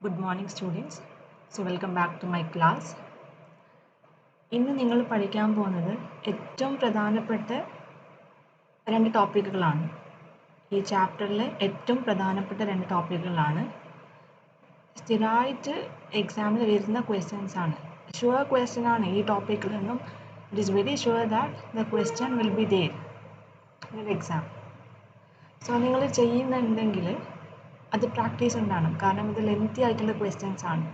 Good morning students. So welcome back to my class. ഇന്ന് നിങ്ങൾ പഠിക്കാൻ പോകുന്നത് ഏറ്റവും പ്രധാനപ്പെട്ട രണ്ട് ടോപ്പിക്കുകളാണ്. ഈ ചാപ്റ്ററിലെ ഏറ്റവും പ്രധാനപ്പെട്ട രണ്ട് ടോപ്പിക്കുകളാണ്. സ്ഥിരമായിട്ട് എക്സാമിൽ വരുന്ന ക്വസ്റ്റ്യൻസ് ആണ്. ഷുവർ ക്വസ്റ്റ്യൻ ആണ് ഈ ടോപ്പിക്കിൽ നിന്നും. It is very sure that the question will be there in exam. So നിങ്ങൾ ചെയ്യുന്നുണ്ടെങ്കിൽ അത് പ്രാക്ടീസ് ഉണ്ടാകണം. കാരണം ഇത് ലെങ്തി ആയിട്ടുള്ള ക്വസ്റ്റ്യൻസ് ആണ്.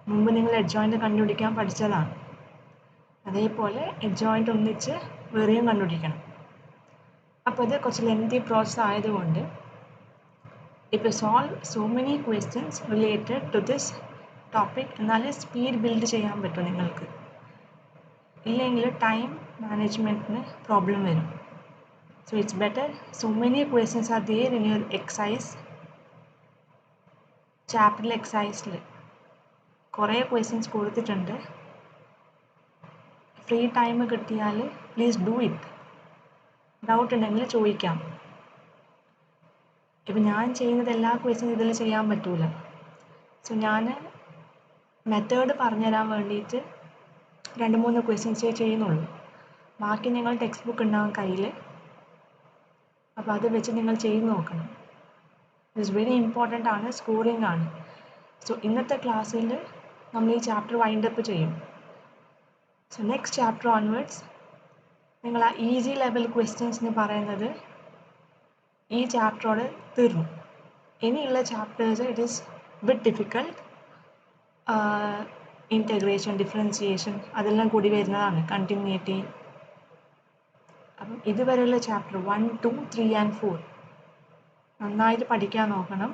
മുമ്പ് നിങ്ങൾ എഡ്ജോയിൻ്റ് കണ്ടുപിടിക്കാൻ പഠിച്ചതാണ്. അതേപോലെ എഡ്ജോയിൻ്റ് ഒന്നിച്ച് വേറെയും കണ്ടുപിടിക്കണം. അപ്പോൾ ഇത് കുറച്ച് ലെങ്തി പ്രോസസ് ആയതുകൊണ്ട് ഇപ്പോൾ solve so many questions related to this topic എന്നാലേ സ്പീഡ് ബിൽഡ് ചെയ്യാൻ പറ്റും നിങ്ങൾക്ക്. ഇല്ലെങ്കിൽ ടൈം മാനേജ്മെൻറ്റിന് പ്രോബ്ലം വരും. So it's better so many questions are there in your exercise. ചാപ്റ്ററിൽ എക്സസൈസിൽ കുറേ ക്വസ്റ്റ്യൻസ് കൊടുത്തിട്ടുണ്ട്. ഫ്രീ ടൈം കിട്ടിയാൽ പ്ലീസ് ഡു ഇറ്റ്. ഡൗട്ട് ഉണ്ടെങ്കിൽ ചോദിക്കാം. ഇപ്പം ഞാൻ ചെയ്യുന്നത് എല്ലാ ക്വസ്റ്റ്യൻസ് ഇതിൽ ചെയ്യാൻ പറ്റൂല. സോ ഞാൻ മെത്തേഡ് പറഞ്ഞുതരാൻ വേണ്ടിയിട്ട് 2-3 ക്വസ്റ്റ്യൻസേ ചെയ്യുന്നുള്ളൂ. ബാക്കി നിങ്ങൾ ടെക്സ്റ്റ് ബുക്ക് ഉണ്ടാകും കയ്യിൽ. അപ്പോൾ അത് വെച്ച് നിങ്ങൾ ചെയ്ത് നോക്കണം. ഇറ്റ്സ് വെരി ഇമ്പോർട്ടൻ്റ് ആണ്, സ്കോറിംഗ് ആണ്. സോ ഇന്നത്തെ ക്ലാസ്സിൽ നമ്മൾ ഈ ചാപ്റ്റർ വൈൻഡപ്പ് ചെയ്യും. സോ നെക്സ്റ്റ് ചാപ്റ്റർ ഓൺവേർഡ്സ് നിങ്ങൾ ആ ഈസി ലെവൽ ക്വസ്റ്റ്യൻസിന് പറയുന്നത് ഈ ചാപ്റ്ററോട് തീർന്നു. ഇനിയുള്ള chapters it is bit difficult. Integration, differentiation അതെല്ലാം കൂടി വരുന്നതാണ്. കണ്ടിന്യൂറ്റി. അപ്പം ഇതുവരെയുള്ള ചാപ്റ്റർ 1, 2, 3 and 4 നന്നായിട്ട് പഠിക്കാൻ നോക്കണം.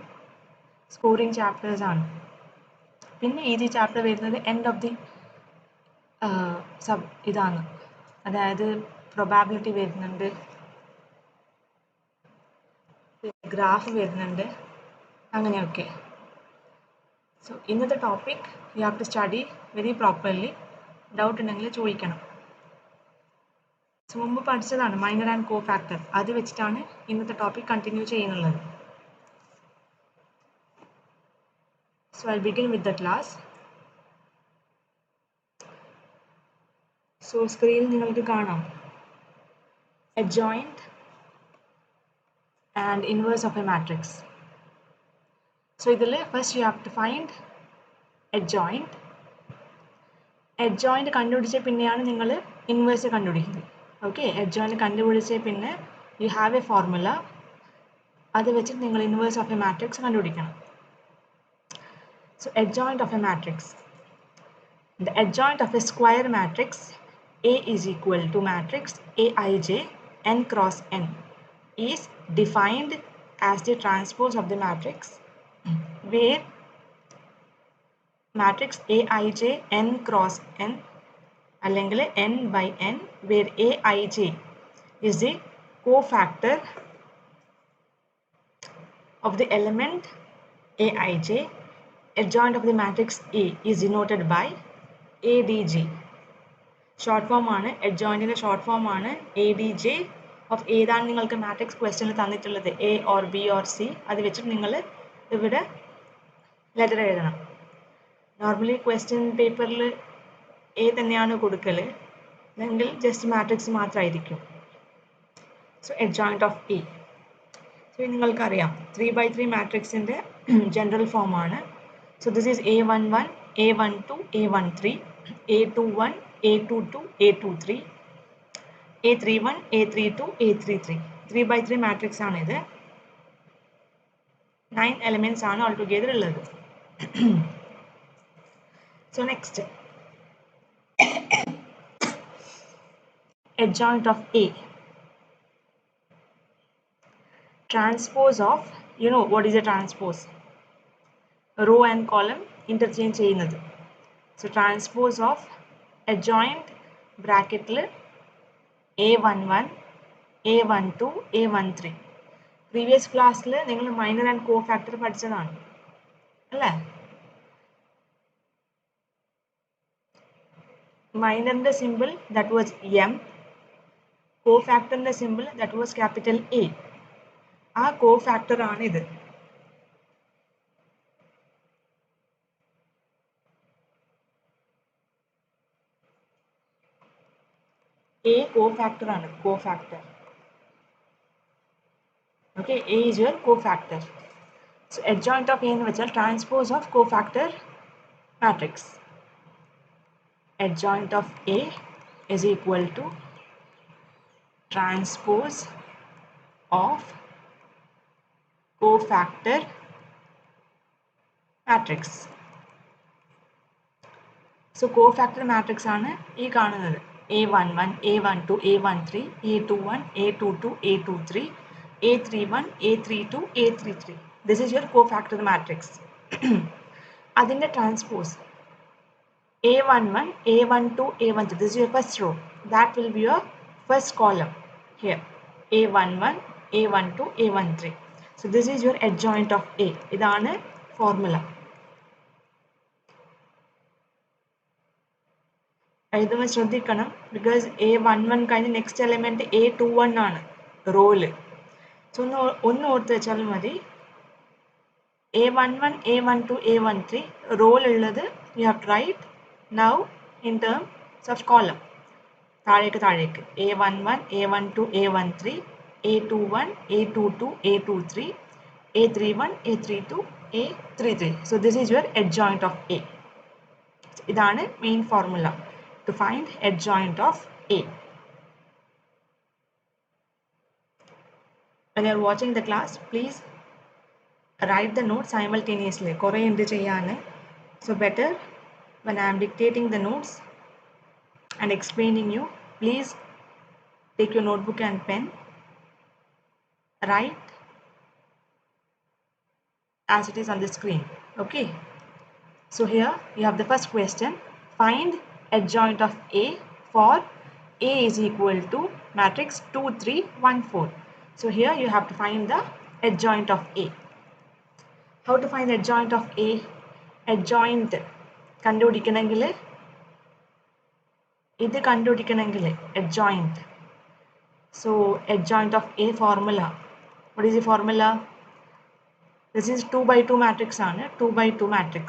സ്കോറിംഗ് ചാപ്റ്റേഴ്സാണ്. പിന്നെ ഈസി ചാപ്റ്റർ വരുന്നത് എൻഡ് ഓഫ് ദി ഇതാണ്. അതായത് പ്രൊബാബിലിറ്റി വരുന്നുണ്ട്, ഗ്രാഫ് വരുന്നുണ്ട്, അങ്ങനെയൊക്കെ. സോ ഇന്നത്തെ topic you have to study very properly. Doubt ഉണ്ടെങ്കിൽ ചോദിക്കണം. സോ മുമ്പ് പഠിച്ചതാണ് മൈനർ ആൻഡ് കോ ഫാക്ടർ. അത് വെച്ചിട്ടാണ് ഇന്നത്തെ ടോപ്പിക് കണ്ടിന്യൂ ചെയ്യുന്നുള്ളത്. So I begin with the class. So സ്ക്രീനിൽ നിങ്ങൾക്ക് കാണാം adjoint and inverse of a matrix. So ഇതിൽ first you have to find adjoint. adjoint കണ്ടുപിടിച്ച പിന്നെയാണ് നിങ്ങൾ ഇൻവേഴ്സ് കണ്ടുപിടിക്കുന്നത്. ഓക്കെ, adjoint കണ്ടുപിടിച്ച പിന്നെ you have a formula. അത് വെച്ചിട്ട് നിങ്ങൾ inverse of a matrix കണ്ടുപിടിക്കണം. So adjoint of a matrix. The adjoint of a square matrix A is equal to matrix Aij n cross n is defined as the transpose of the matrix where matrix Aij n cross n അല്ലെങ്കിൽ n by n where Aij is the cofactor of the element Aij. Adjoint of the matrix A is denoted by ADJ. Short form ആണ്. adjoint short form ആണ് ADJ of ഏതാണ് നിങ്ങൾക്ക് matrix ക്വസ്റ്റ്യനിൽ തന്നിട്ടുള്ളത്, A or B or C. അത് വെച്ചിട്ട് നിങ്ങൾ ഇവിടെ ലെറ്റർ എഴുതണം. നോർമലി ക്വസ്റ്റ്യൻ പേപ്പറിൽ A തന്നെയാണ് കൊടുക്കൽ, അല്ലെങ്കിൽ ജസ്റ്റ് മാട്രിക്സ് മാത്രമായിരിക്കും. So adjoint of A. So നിങ്ങൾക്കറിയാം 3x3 മാട്രിക്സിൻ്റെ ജനറൽ ഫോം ആണ്. So this is A11, A12, A13, A21, A22, A23, A31, A32, A33. 3x3 matrix ആണ് ഇത്. 9 എലിമെന്റ്സ് ആണ് ഓൾ ടുഗെദർ ഉള്ളത്. So next adjoint of A. Transpose of, you know what is a transpose? Row and column interchange ചെയ്യുന്നത്. So transpose of adjoint ബ്രാക്കറ്റിൽ A11, A12, A13. Previous ക്ലാസ്സിൽ നിങ്ങൾ minor and cofactor പഠിച്ചതാണ് അല്ലേ? മൈനറിൻ്റെ symbol that was M, കോ ഫാക്ടറിൻ്റെ symbol that was capital A. ആ കോ ഫാക്ടർ ആണ് ഇത്. A cofactor ആണ് cofactor. Okay, A is your cofactor. So adjoint of A എന്ന് വെച്ചാൽ transpose of cofactor matrix. Adjoint of A is equal to transpose of cofactor matrix. So cofactor matrix ആണ് ഈ കാണുന്നത് A11, A12, A13, A21, A22, A23, A31, A32, A33. This is your cofactor matrix. അതിന്റെ transpose A11, A12, A13. This is your first row. That will be your first column here. A11, A12, A13. So this is your adjoint of A. ഇതാണ് formula. എഴുതുമ്പോൾ ശ്രദ്ധിക്കണം because A11 കഴിഞ്ഞ് next element A21 ആണ് റോല്. So ഒന്ന് ഓർത്ത് വെച്ചാൽ മതി. A11, A12, A13 role ഉള്ളത് you have to write now in terms of column. താഴേക്ക് A11, A12, A13, A21, A22, A23, A31, A32, A33. So this is your adjoint of A. ഇതാണ് main formula to find adjoint of A. When you are watching the class, please write the notes simultaneously. കുറേ ഉണ്ട് ചെയ്യാൻ. So better when I am dictating the notes and explaining you, please take your notebook and pen. Write as it is on the screen. Okay. So here you have the first question. Find adjoint of A for A is equal to matrix 2, 3, 1, 4. So here you have to find the adjoint of A. How to find adjoint of A? Adjoint കണ്ടുപിടിക്കണമെങ്കിൽ ഇത് കണ്ടുപിടിക്കണമെങ്കിൽ adjoint. So adjoint of A formula. What is the formula? This is 2 by 2 matrix ആണ് 2 by 2 matrix.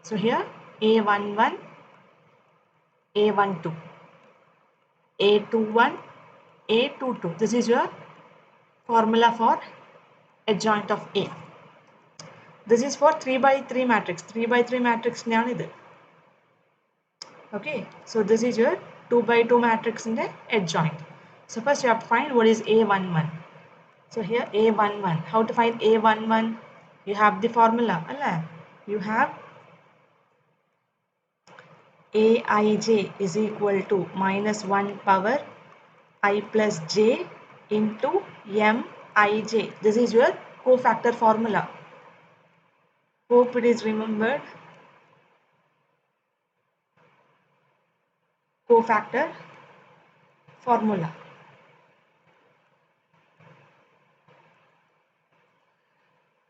So here A11, A12, A21, A22. This is your formula for adjoint of A. This is for 3 by 3 matrix. 3 by 3 matrix ആണ് ഇത്. Okay, so this is your 2 by 2 matrix in the adjoint. So first you have to find what is A11. So here A11. How to find A11? You have the formula. You have Aij is equal to minus 1 power I plus j into Mij. This is your cofactor formula. Hope it is remembered. Cofactor formula.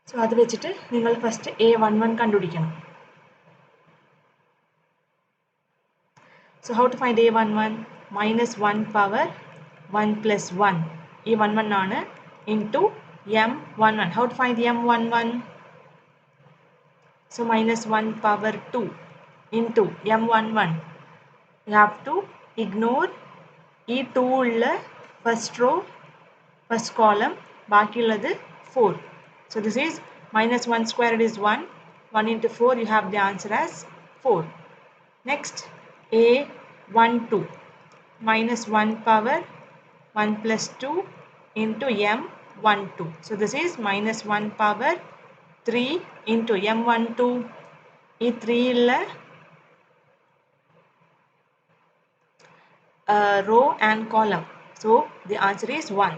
So അത് വെച്ചിട്ട് നിങ്ങൾ first A11 കണ്ടുപിടിക്കണം. So how to find A11? Minus 1 power 1 plus 1. ഈ 11 ആണ് into M11. How to find M11? So minus 1 power 2 into M11. You have to ignore ഈ 2 ഉള്ള first row, first column. ബാക്കിയുള്ളത് 4. So this is minus 1 squared is 1. 1 into 4 you have the answer as 4. Next A12 minus 1 power 1 plus 2 into M12. So this is minus 1 power 3 into M12. ഈ 3 ഉള്ള row and column. So the answer is 1.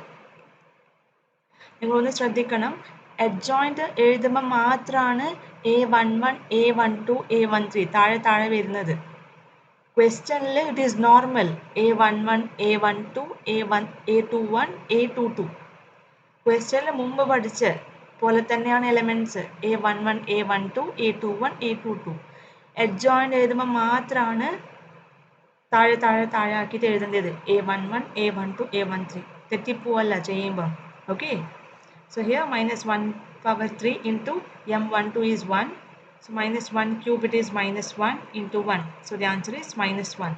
നിങ്ങളൊന്ന് ശ്രദ്ധിക്കണം, adjoint എഴുതുമ്പോൾ മാത്രമാണ് A11, A12, A13 താഴെ വരുന്നത്. Questionൽ it is normal A11, A12, A21, A22. Questionൽ മുമ്പ് പഠിച്ച പോലെ തന്നെയാണ് elements A11, A12, A21, A22. adjoint എഴുതുമ്പോൾ മാത്രമാണ് താഴെ ആക്കിയിട്ട് എഴുതേണ്ടത് A11, A12, A13. തെറ്റിപ്പോവല്ല ചെയ്യുമ്പോൾ. Okay. So here minus 1 power 3 into M12 is 1. So minus 1 cube it is minus 1 into 1. So the answer is minus 1.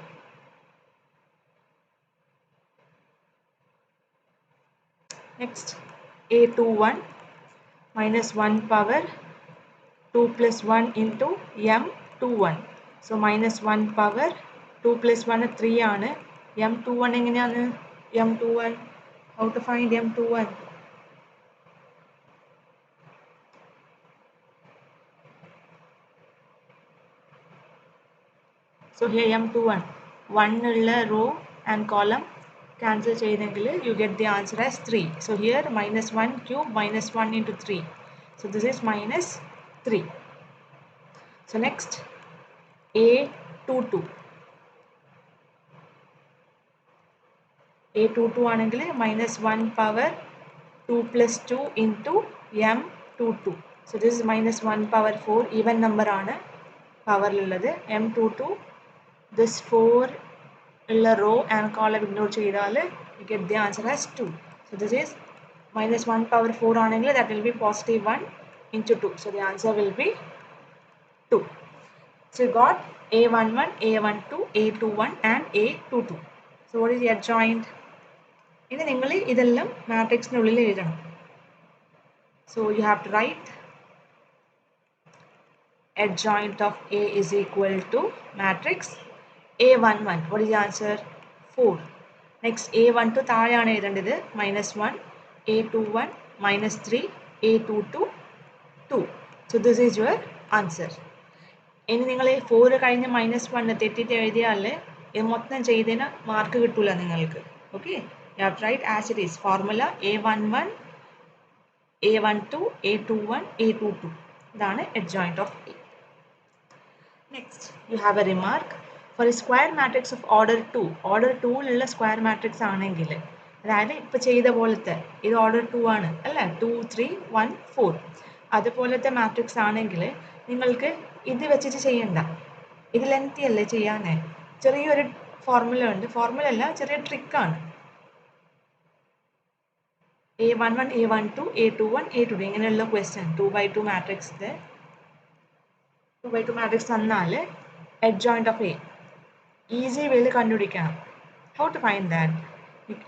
Next, A21 minus 1 power 2 plus 1 into M21. So minus 1 power 2 plus 1 3 ആണ്. M21 എങ്ങനെയാണ്? M21, how to find M21? So here M21, 1 ഉള്ള row and column cancel ചെയ്തെങ്കിൽ you get the answer as 3. So here minus 1 cube minus 1 into 3. So this is minus 3. So next, A22. A22 ആണെങ്കിൽ minus 1 power 2 plus 2 into M22. So this is minus 1 power 4, even number ആണ് പവറിലുള്ളത്. M22, this 4 ഉള്ള row and column ignore ചെയ്താൽ you get the answer as 2. So this is minus 1 power 4 ആണെങ്കിൽ that will be positive 1 into 2. So the answer will be 2. So you got A11, A12, A21 and A22. So what is the adjoint? ഇനി നിങ്ങൾ ഇതെല്ലാം മാട്രിക്സിനുള്ളിൽ എഴുതണം. So you have to write adjoint of A is equal to matrix A11. What is the answer? 4. Next, A12 താഴെയാണ് എഴുതേണ്ടത്. minus 1, A21 minus 3, A22 2. So this is your answer. ഇനി നിങ്ങൾ 4 കഴിഞ്ഞ് -1 തെറ്റിട്ട് എഴുതിയാൽ ഇത് മൊത്തം ചെയ്തതിന് മാർക്ക് കിട്ടൂല നിങ്ങൾക്ക്. Okay, you have to write as it is. Formula A11, A12, A21, A22. ഇതാണ് adjoint of A. Next, you have a remark. For a square matrix of order 2, order 2 ലുള്ള square matrix ആണെങ്കിൽ, അതായത് ഇപ്പോൾ ചെയ്ത പോലത്തെ ഇത് order 2 ആണ് അല്ലേ, 2, 3, 1, 4 അതുപോലത്തെ മാട്രിക്സ് ആണെങ്കിൽ നിങ്ങൾക്ക് ഇത് വെച്ചിട്ട് ചെയ്യണ്ട. ഇത് ലെങ്തി അല്ലേ ചെയ്യാനേ, ചെറിയൊരു ഫോർമുല ഉണ്ട്. ഫോർമുല അല്ല, ചെറിയ ട്രിക്കാണ്. A11, A12, A21, A22 ഇങ്ങനെയുള്ള ക്വസ്റ്റ്യൻ 2x2 മാട്രിക്സിന്റെ 2x2 മാട്രിക്സ് തന്നാൽ adjoint of A ഈസി വേയിൽ കണ്ടുപിടിക്കണം. How to find that?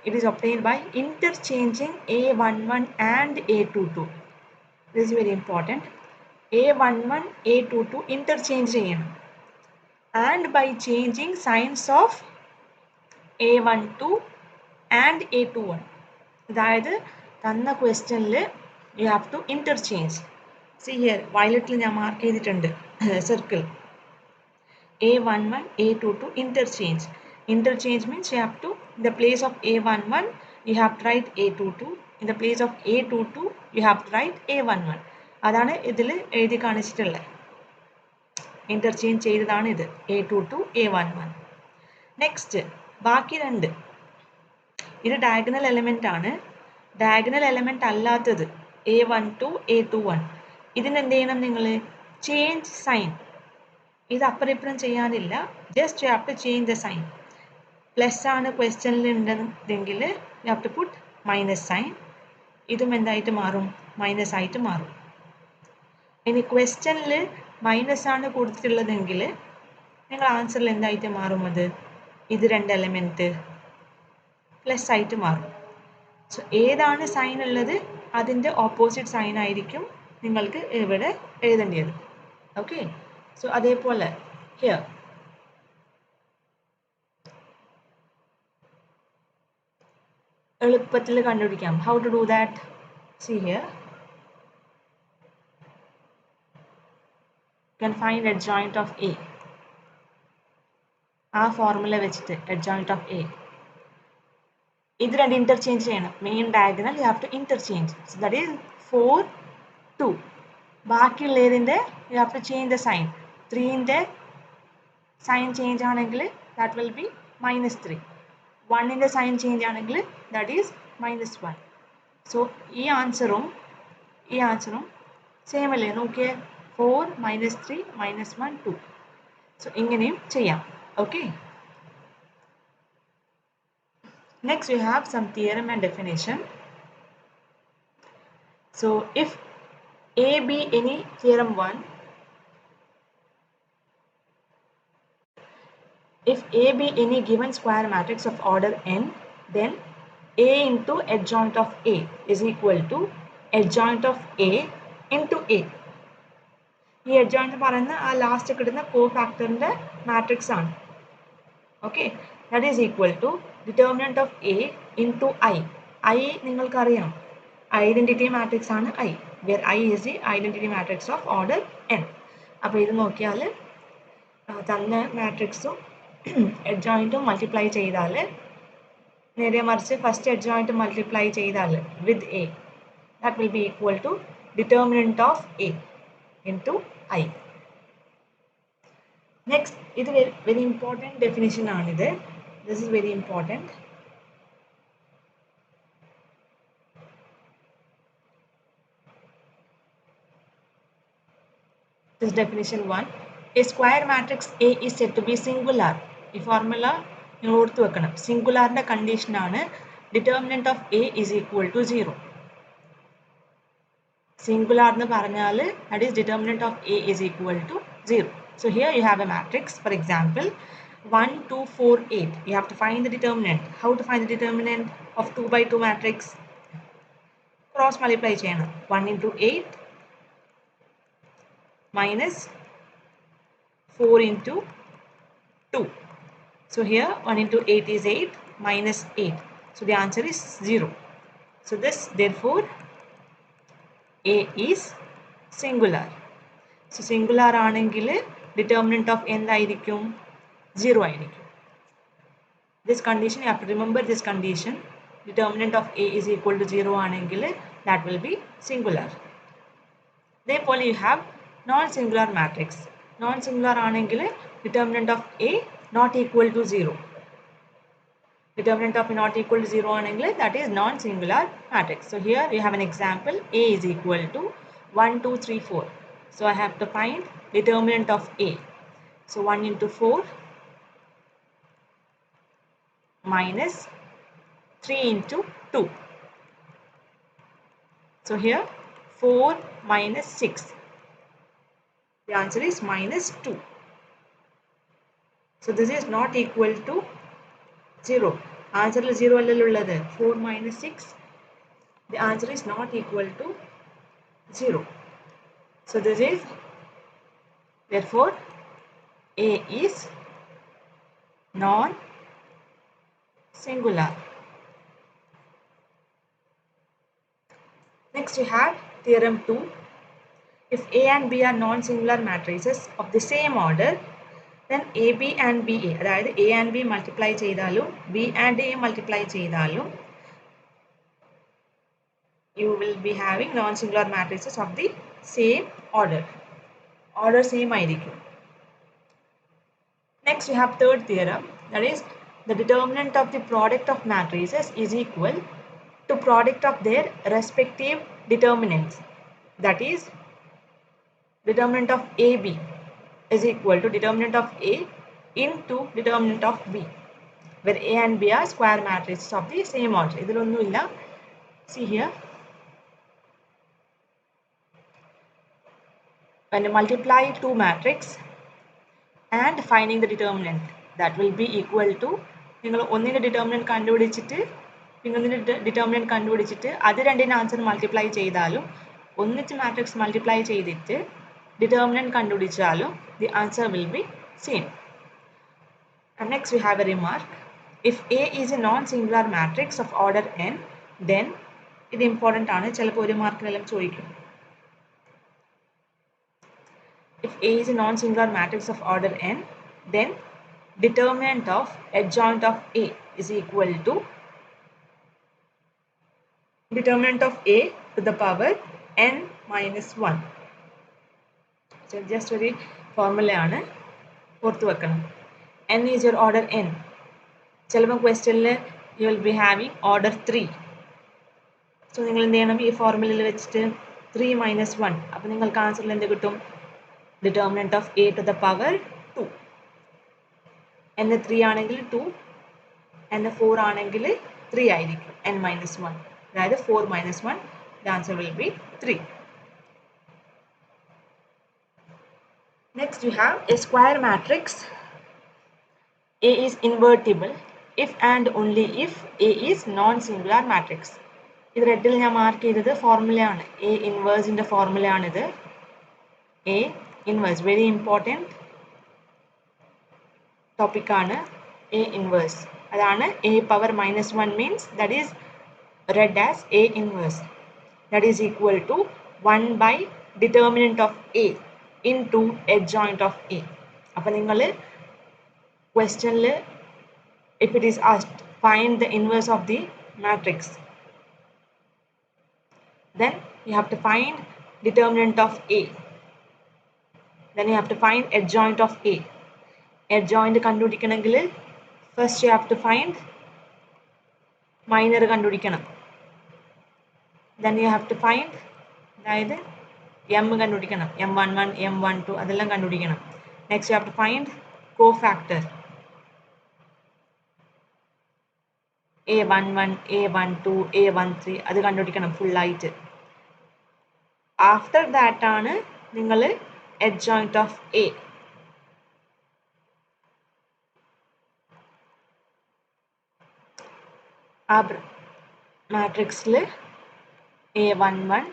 It is obtained by interchanging A11 and A22. This is very important. A11, A22 interchange ചെയ്യണം. And by changing signs of A12 and A21. അതായത് തന്ന ക്വസ്റ്റ്യനിൽ you have to interchange. See here, violetൽ ഞാൻ mark ചെയ്തിട്ടുണ്ട് circle. A11, A22 interchange. Interchange means you have to, in the place of A11, you have to write A22. In the place of A22, you have to write A11. അതാണ് ഇതിൽ എഴുതി കാണിച്ചിട്ടുള്ളത്. Interchange ചെയ്തതാണ് ഇത് A22, A11. Next ബാക്കി രണ്ട്, ഇത് diagonal element ആണ്. ഡയഗണൽ എലമെന്റ് അല്ലാത്തത് A12, A21, ഇതിന് എന്ത് ചെയ്യണം നിങ്ങൾ? Change sign. ഇത് അപ്പുറം ഇപ്പുറം ചെയ്യാനില്ല, just you have to change the sign. Plus ആണ് ക്വസ്റ്റ്യനിൽ ഉണ്ടെങ്കിൽ you have to put minus sign. ഇതും എന്തായിട്ട് മാറും? മൈനസ് ആയിട്ട് മാറും. ഇനി ക്വസ്റ്റ്യനിൽ മൈനസ് ആണ് കൊടുത്തിട്ടുള്ളതെങ്കിൽ നിങ്ങൾ ആൻസറിൽ എന്തായിട്ട് മാറും? അത് ഇത് രണ്ട് എലമെൻറ്റ് പ്ലസ് ആയിട്ട് മാറും. സോ ഏതാണ് സൈൻ ഉള്ളത് അതിൻ്റെ ഓപ്പോസിറ്റ് സൈൻ ആയിരിക്കും നിങ്ങൾക്ക് ഇവിടെ എഴുതേണ്ടത്. ഓക്കെ, സോ അതേപോലെ ഹിയർ എളുപ്പത്തിൽ കണ്ടുപിടിക്കാം. How to do that? See here, you can find adjoint of A. ആ ഫോർമുല വെച്ചിട്ട് adjoint of A ഇത് രണ്ട് ഇന്റർചേഞ്ച് ചെയ്യണം. Main diagonal you have to interchange. So that is 4, 2. ബാക്കിയുള്ളതിൻ്റെ you have to change the sign. 3ൻ്റെ sign change ആണെങ്കിൽ that will be -3. 1ൻ്റെ sign change ആണെങ്കിൽ ദാറ്റ് ഈസ് -1. സോ ഈ ആൻസറും സെയിം അല്ലേ? നോക്കിയേ, 4, -3, -1, 2. സോ ഇങ്ങനെയും ചെയ്യാം. Okay, next we have some theorem and definition. So if A be any theorem 1, if A be any given square matrix of order n, then A into adjoint of A is equal to adjoint of A into A. ഈ adjoint പറയുന്ന ആ last കിട്ടുന്ന കോഫാക്ടറിന്റെ matrix ആണ്. Okay, that is equal to determinant of A into I. I നിങ്ങൾക്കറിയാം identity matrix ആണ് I, where I is the identity matrix of order n. അപ്പോൾ ഇത് നോക്കിയാൽ തന്ന മാട്രിക്സും adjointഉം മൾട്ടിപ്ലൈ ചെയ്താൽ നേരെ മറിച്ച് ഫസ്റ്റ് adjoint മൾട്ടിപ്ലൈ ചെയ്താൽ വിത്ത് A, that will be equal to determinant of A into I. Next, ഇത് very important definition ആണിത്. This is very important. This definition 1. A square matrix A is said to be singular. ഈ formula നിങ്ങൾ ഓർത്തു വെക്കണം. സിംഗുലാറിന്റെ condition ആണ് determinant of A is equal to 0. Singular എന്ന് പറഞ്ഞാൽ that is determinant of A is equal to 0. So here you have a matrix. For example, 1, 2, 4, 8. You have to find the determinant. How to find the determinant of 2 by 2 matrix? Cross multiply ചെയ്യണം. 1 into 8 minus 4 into 2. So here 1 into 8 is 8 minus 8. So the answer is 0. So this therefore A is singular. So singular ആണെങ്കിൽ determinant of എന്തായിരിക്കും? 0 ആയിരിക്കും. This condition, you have to remember this condition. Determinant of A is equal to 0 ആണെങ്കിൽ that will be singular. Therefore you have non-singular matrix. Non-singular ആണെങ്കിൽ determinant of A not equal to 0. Determinant of A not equal to 0 ആണെങ്കിൽ that is non-singular matrix. So here you have an example. A is equal to 1, 2, 3, 4. So I have to find determinant of A. So 1 into 4 minus 3 into 2. So here 4 minus 6. The answer is minus 2. So this is not equal to 0. Answer is 0 allallulladu. 4 minus 6. The answer is not equal to 0. So this is therefore A is non-singular. Next you have theorem 2. If A and B are non-singular matrices of the same order, then AB and BA, അതായത് A and B multiply ചെയ്താലും B and A multiply ചെയ്താലും you will be having non-singular matrices of the same order. Order same ആയിരിക്കും. Next you have third theorem, that is the determinant of the product of matrices is equal to product of their respective determinants. That is determinant of AB is equal to determinant of A into determinant of B, where A and B are square matrices of the same order. ഇതിലൊന്നുമില്ല. See here, when you multiply two matrix and finding the determinant, that will be equal to നിങ്ങൾ ഒന്നിന്റെ determinant കണ്ടുപിടിച്ചിട്ട് പിന്നെ ഒന്നിന്റെ determinant കണ്ടുപിടിച്ചിട്ട് അത് രണ്ടിന്റെ answer multiply ചെയ്താലും ഒന്നിച്ച് മാട്രിക്സ് മൾട്ടിപ്ലൈ ചെയ്തിട്ട് determinant കണ്ടുപിടിച്ചാലും the answer will be same. And next we have a remark. If A is a non-singular matrix of order n, then ഇത് important ആണ്, ചിലപ്പോൾ ഒരു മാർക്കിനെല്ലാം ചോദിക്കും. If A is a non-singular matrix of order n, then determinant of adjoint of A is equal to determinant of A to the power n minus 1. So just ഒരു ഫോർമുലയാണ്, ഓർത്തു വെക്കണം. N is your order n. ചിലപ്പോൾ ക്വസ്റ്റ്യനിൽ you will be having order 3. So നിങ്ങൾ എന്ത് ചെയ്യണം, ഈ ഫോർമുലയിൽ വെച്ചിട്ട് 3 minus 1. അപ്പോൾ നിങ്ങൾക്ക് ആൻസറിൽ എന്ത് കിട്ടും? Determinant of A to the power 2. n 3 ആണെങ്കിൽ 2, n 4 ആണെങ്കിൽ 3 ആയിരിക്കും, n minus 1. അതായത് 4 minus 1, the answer will be 3. Next you have a square matrix. A is invertible if and only if A is non-singular matrix. ഇത് റെഡിൽ ഞാൻ mark ചെയ്തത് ഫോർമുലയാണ്, A ഇൻവേഴ്സിൻ്റെ ഫോർമുലയാണിത്. എ ഇൻവേഴ്സ് വെരി ഇമ്പോർട്ടൻറ്റ് ടോപ്പിക്കാണ് എ ഇൻവേഴ്സ്. അതാണ് A power -1 means that is read as A inverse, that is equal to 1 by determinant of A into adjoint of A. അപ്പോൾ നിങ്ങൾ ക്വസ്റ്റ്യനിൽ if it is asked find the inverse of the matrix, then you have to find determinant of A, then you have to find adjoint of A. adjoint കണ്ടുപിടിക്കണമെങ്കിൽ first you have to find minor കണ്ടുപിടിക്കണം, then you have to find അതായത് m കണ്ടുപിടിക്കണം, m11 m12 അതെല്ലാം കണ്ടുപിടിക്കണം. next you have to find cofactor a11 a12 a13 അത് കണ്ടുപിടിക്കണം full ആയിട്ട്. after that ആണ് നിങ്ങൾ adjoint of A. ആ മാട്രിക്സിൽ a11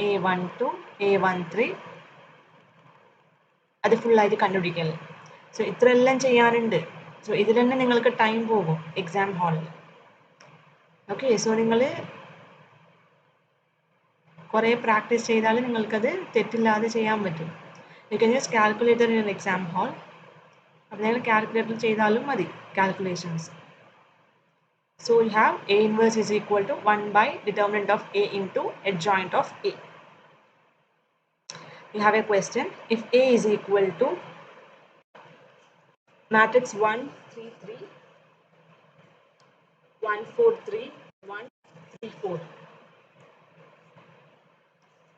a12 a13 അത് ഫുള്ളായിട്ട് കണ്ടുപിടിക്കൽ. സോ ഇത്രയെല്ലാം ചെയ്യാനുണ്ട്. സോ ഇതിൽ തന്നെ നിങ്ങൾക്ക് ടൈം പോകും എക്സാം ഹാളിൽ. ഓക്കെ, സോ നിങ്ങൾ കുറേ പ്രാക്ടീസ് ചെയ്താൽ നിങ്ങൾക്കത് തെറ്റില്ലാതെ ചെയ്യാൻ പറ്റും. You can use calculator in exam hall. അപ്പോൾ നിങ്ങൾ കാൽക്കുലേറ്റർ ചെയ്താലും മതി calculations. So you have A inverse is equal to 1 by determinant of A into adjoint of A. You have a question. If A is equal to matrix 1 3 3 1 4 3 1 3 4,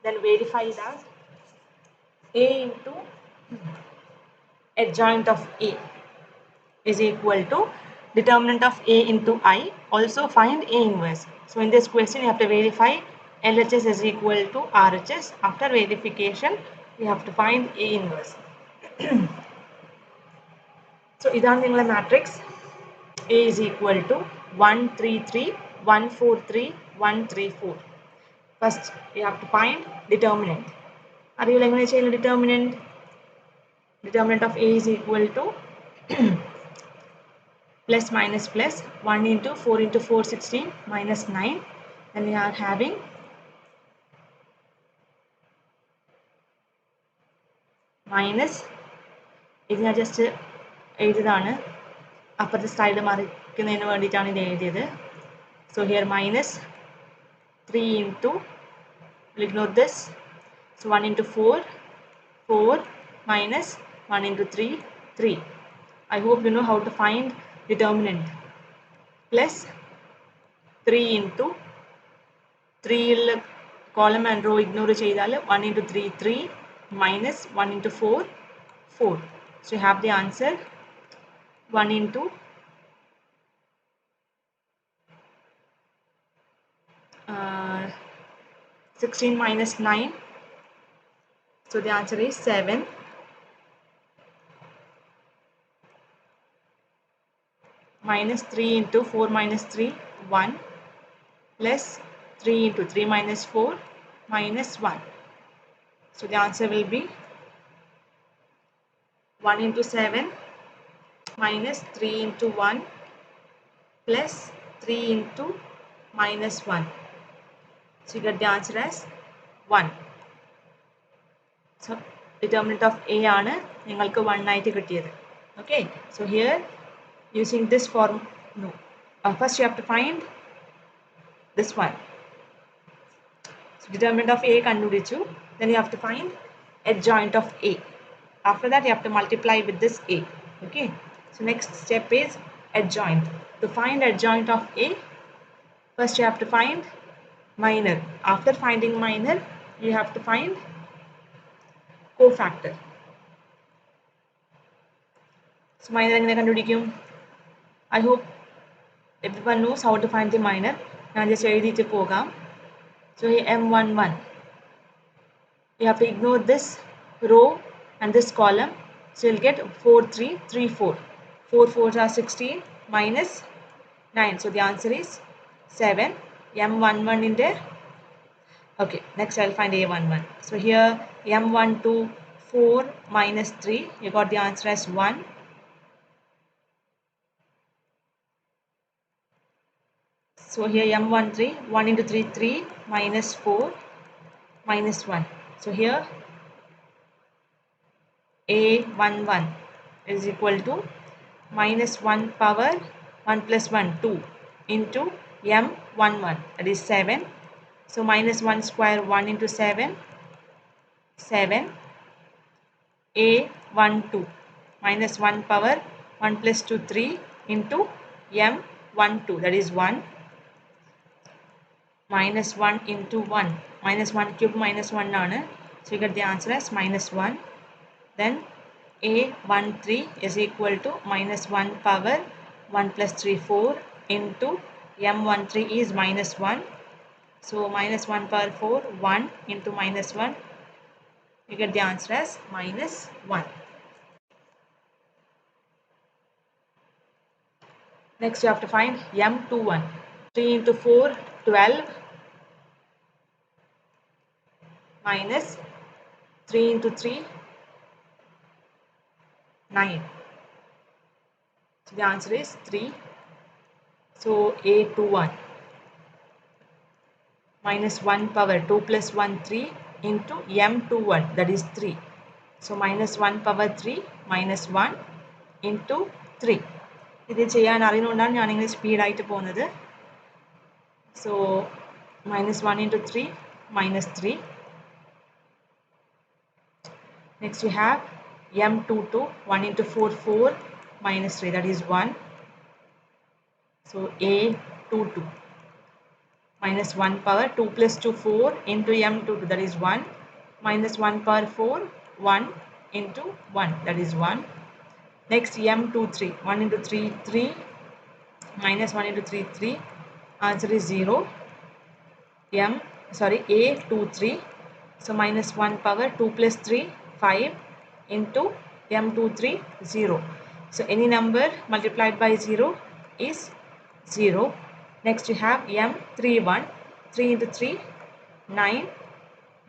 then verify that A into adjoint of A is equal to determinant of A into I. Also find A inverse. So in this question you have to verify LHS is equal to RHS. After verification you have to find A inverse. So ഇതാണ് നിങ്ങളുടെ matrix. A is equal to 1 3 3 1 4 3 1 3 4. First you have to find determinant. അറിയില്ല എങ്ങനെ ചെയ്യുന്നത് determinant? Determinant of A is equal to plus minus plus 1 into 4 into 4 16 minus 9. Then we are having minus, ഇത് ഞാൻ just എഴുതിയതാണ്, അപ്പുറത്തെ side മറിക്കുന്നതിന് വേണ്ടിയിട്ടാണ് ഇത് എഴുതിയത്. So here minus 3 into, we'll ignore this, so 1 into 4 4 minus 1 into 3 3. I hope you know how to find determinant. Plus 3 into 3 column and row ignore ചെയ്താൽ 1 into 3 3 minus 1 into 4 4. So you have the answer 1 into 16 minus 9. So the answer is 7. Minus 3 into 4 minus 3 1 plus 3 into 3 minus 4 minus 1. So the answer will be 1 into 7 minus 3 into 1 plus 3 into minus 1. So you get the answer as 1. So determinant of A ആണ് നിങ്ങൾക്ക് 1 ആയിട്ട് കിട്ടിയത്. Okay, so here using this form, no, first you have to find this one. So determinant of A kandupidichu, then you have to find adjoint of A. After that you have to multiply with this A. Okay, so next step is adjoint. To find adjoint of A, first you have to find minor. After finding minor you have to find cofactor. So minor എങ്ങനെ കണ്ടുപിടിക്കും? I hope everyone knows how to find the minor. ഞാൻ just എഴുതിയിട്ട് പോകാം. So here M11, you have to ignore this row and this column. So you'll get 4 3 3 4. 4 4s are 16 minus 9. So the answer is 7. M11 in the, okay, next I'll find A11. So here M12 4 minus 3, you got the answer as 1. So here M13 1 into 3 3 minus 4 minus 1. So here A11 is equal to minus 1 power 1 plus 1 2 into M11, that is 7. So minus 1 square 1 into 7 7. A12 minus 1 power 1 plus 2 3 into M12, that is 1. Minus 1 into 1, minus 1 cube minus 1 ആണ്. So you get the answer as minus 1. Then A13 is equal to minus 1 power 1 plus 3 4 into M13 is minus 1. So minus 1 power 4 1 into minus 1, you get the answer as minus 1. Next you have to find M21. 3 into 4 12 minus 3 into 3 9. So the answer is 3. So A21 minus 1 power 2 plus 1 3 into M21, that is 3. So minus 1 power 3 minus 1 into 3. ഇത് ചെയ്യാൻ അറിയുന്നതുകൊണ്ടാണ് ഞാനിങ്ങനെ സ്പീഡായിട്ട് പോകുന്നത്. So minus 1 into 3 minus 3. Next we have M22 1 into 4 4 minus 3, that is 1. So A22 minus 1 power 2 plus 2 4 into M22, that is 1. Minus 1 power 4 1 into 1, that is 1. Next M23 1 into 3 3 minus 1 into 3 3, answer is 0. A23, so minus 1 power 2 plus 3 5 into M23 0. So any number multiplied by 0 is 0. Next we have M31 3 into 3 9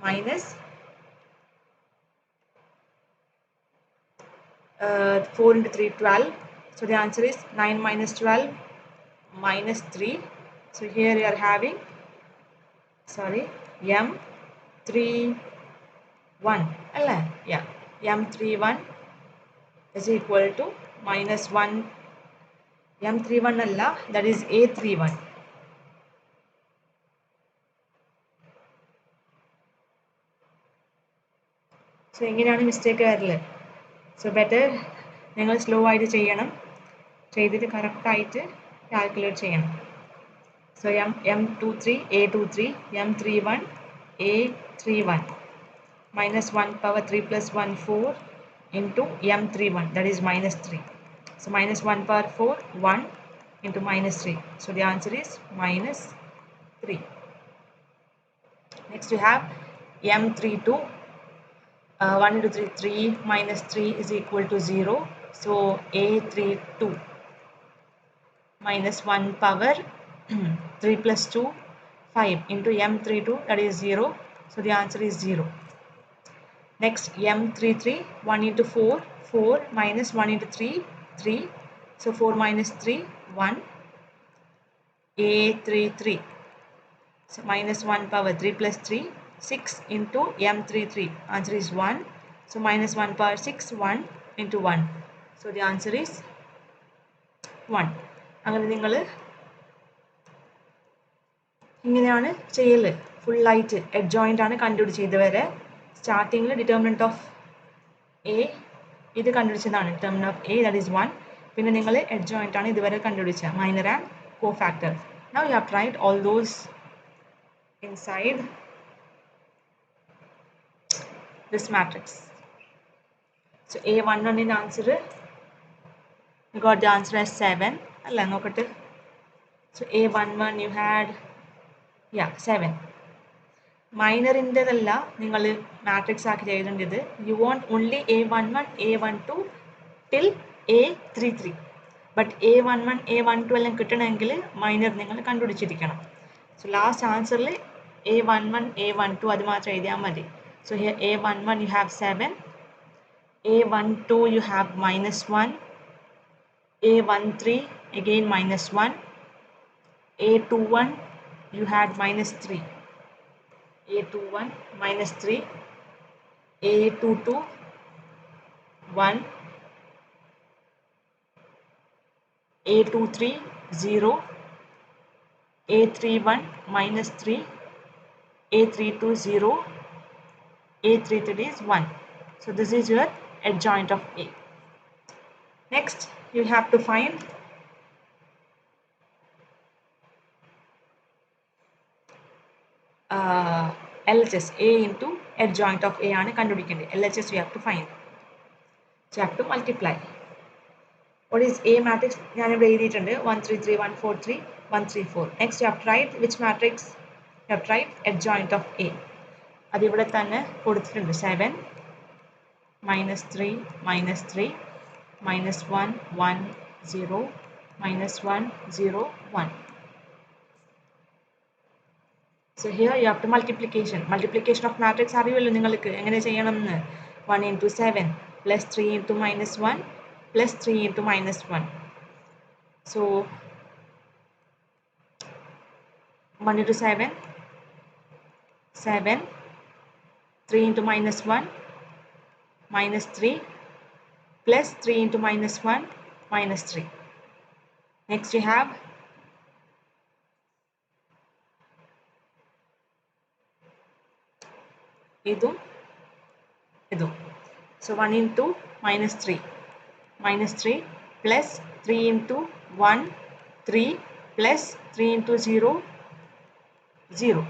minus 4 into 3 12. So the answer is 9 minus 12 minus 3. So here we are having M31, yeah, M31 is equal to minus 1. M31 that is A31. So എങ്ങനെയാണ് mistake വരല്? So better നിങ്ങൾ slow ആയിട്ട് ചെയ്യണം, ചെയ്തിട്ട് കറക്റ്റായിട്ട് calculate ചെയ്യണം. So M23 A23 M31 A31 minus 1 power 3 plus 1 4 into M31, that is minus 3. So minus 1 power 4 1 into minus 3. So the answer is minus 3. Next we have M32 1 into 3 3 minus 3 is equal to 0. So A32 minus 1 power 3 plus 2 5 into M32, that is 0. So the answer is 0. Next M33 1 into 4 4 minus 1 into 3 3. So 4 minus 3 1. A33, so minus 1 power 3 plus 3 6 into M33, answer is 1. So minus 1 power 6 1 into 1. So the answer is 1. അങ്ങനെ നിങ്ങൾ ഇങ്ങനെയാണ് ചെയ്യല്. ഫുള്ളായിട്ട് adjoint ആണ് കണ്ടുപിടിച്ച് ഇതുവരെ. സ്റ്റാർട്ടിങ്ങിൽ determinant of A ഇത് കണ്ടുപിടിച്ചതാണ്, determinant of A that is 1. പിന്നെ നിങ്ങൾ അഡ്ജോയിൻ്റ് ആണ് ഇതുവരെ കണ്ടുപിടിച്ച minor and cofactor. Now you have tried all those inside this matrix. So A11 in answer, you got the answer as 7. So A11 you had 7. Minor in the matrix you want only A11 A12 till A33. But A11 A12 എല്ലാം കിട്ടണമെങ്കിൽ minor നിങ്ങൾ കണ്ടുപിടിച്ചിരിക്കണം. So last ആൻസറിൽ A11 A12 അത് മാത്രം എഴുതിയാൽ മതി. So here A11 you have 7, A12 you have -1, A13 again -1, A21 you had -3, A21 -3, A22 1, A23 0, A31 -3, A32 0, A33 is 1. So this is your adjoint of A. Next you have to find LHS. A into adjoint of A ആണ് കണ്ടുപിടിക്കേണ്ടത്. LHS you have to find. So you have to multiply. What is A matrix? ഞാനിവിടെ എഴുതിയിട്ടുണ്ട് 1 3 3 1 4 3 1 3 4. Next you have to write which matrix? You have to write adjoint of A. അതിവിടെ തന്നെ കൊടുത്തിട്ടുണ്ട് 7 -3 -3 -1 1 0 -1 0 1. So here you have to multiplication of matrix അറിയുമല്ലോ നിങ്ങൾക്ക് എങ്ങനെ ചെയ്യണമെന്ന്. 1 into 7 plus 3 into -1 plus 3 into -1. So 1 into 7 7, 3 into -1 -3 plus 3 into -1 -3. Next you have idum. So 1 into -3 plus 3 into 1 3 plus 3 into 0 0.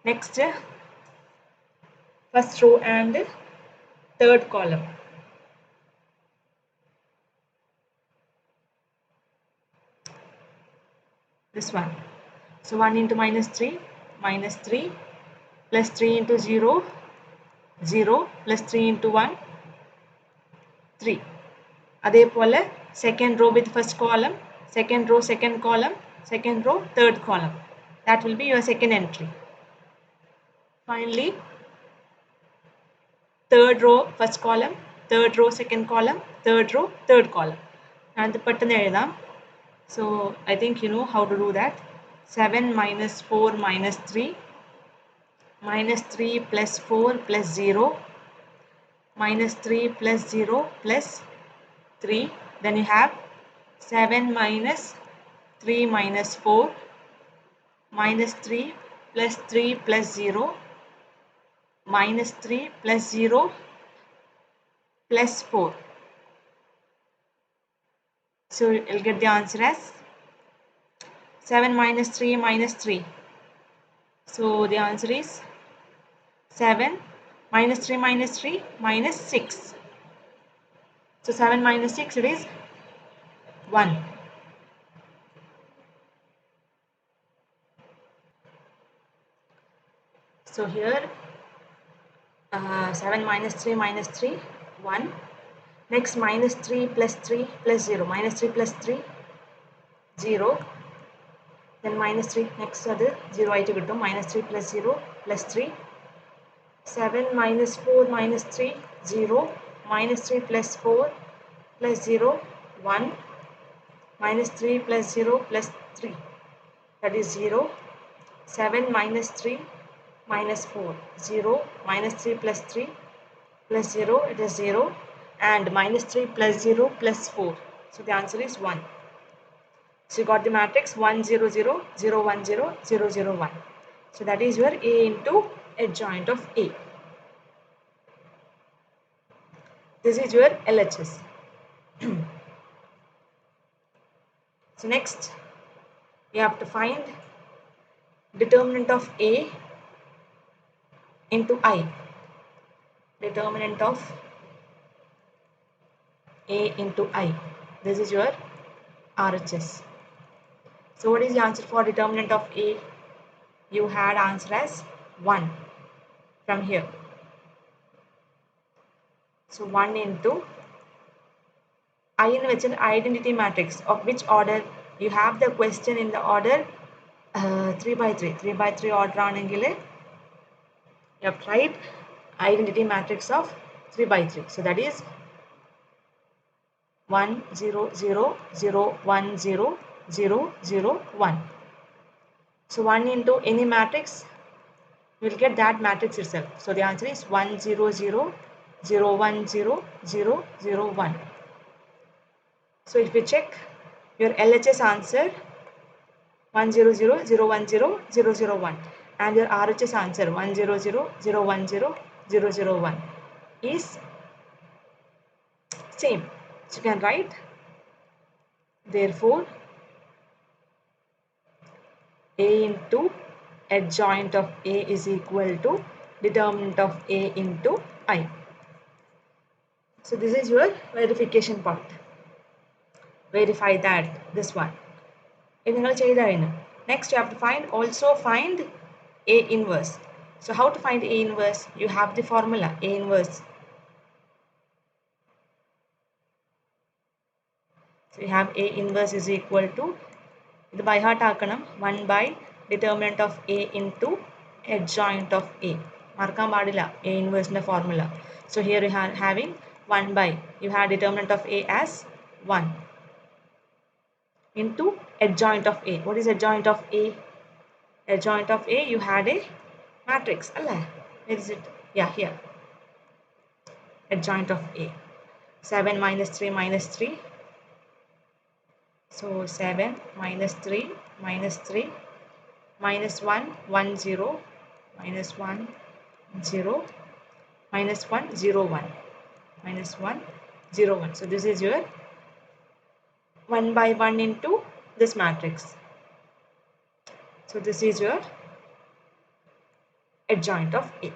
Next first row and third column. This one. So 1 into -3 plus 3 into 0 0 plus 3 into 1 3. അതേപോലെ second row with first column, second row second column, second row third column. That will be your second entry. Finally third row first column, third row second column, third row third column. And പെട്ടെന്ന് എഴുതാം. So I think you know how to do that. 7 minus 4 minus 3 minus 3 plus 4 plus 0 minus 3 plus 0 plus 3. Then you have 7 minus 3 minus 4 minus 3 plus 3 plus 0 minus 3 plus 0 plus 4. So you'll get the answer as 7 minus 3 minus 3. So the answer is 7 minus 3 minus 3 minus 6. So 7 minus 6 it is 1. So here 7 minus 3 minus 3 1. Next minus 3 plus 3 plus 0. Minus 3 plus 3 0. Then minus 3 next other 0 ആയിട്ട് കിട്ടും. Minus 3 plus 0 plus 3. 7 minus 4 minus 3 0. Minus 3 plus 4 plus 0 1. Minus 3 plus 0 plus 3. That is 0. 7 minus 3 minus 4 0. Minus 3 plus 3 plus 0 it is 0. And minus 3 plus 0 plus 4. So the answer is 1. So you got the matrix 1 0 0 0 1 0 0 0 1. So that is your A into adjoint of A. This is your LHS. So next you have to find determinant of A into I. Determinant of A into I. This is your RHS. So what is the answer for determinant of A? You had answer as 1 from here. So 1 into I എന്ന് വെച്ചാൽ identity matrix of which order you have the question in the order 3 by 3. 3 by 3 order ആണെങ്കിൽ you have to write identity matrix of 3 by 3. So that is 1 0 0 0 1 0 0 0 1. So 1 into any matrix, you will get that matrix itself. So the answer is 1 0 0 0 1 0 0 0 1. So if you check your LHS answer 1 0 0 0 1 0 0 0 1 and your RHS answer 1 0 0 0 1 0 0 0 1 is same. So you can write therefore A into adjoint of A is equal to determinant of A into I. So this is your verification part. Verify that this one. Next you have to find A inverse. So how to find A inverse? You have the formula A inverse. So you have A inverse is equal to the by heart ആക്കണം 1 by determinant of A into adjoint of A. മറക്കാൻ പാടില്ല A inverse ന്റെ formula. So here you are having 1 by, you have determinant of A as 1 into adjoint of A. What is adjoint of A? Adjoint of A, you had a matrix. Where is it? Yeah, here. Adjoint of A. 7 minus 3 minus 3. So 7 minus 3 minus 3 minus 1 1 0 minus 1 0 minus 1 0 1 minus 1 0 1. So this is your 1 by 1 into this matrix. So this is your adjoint of A.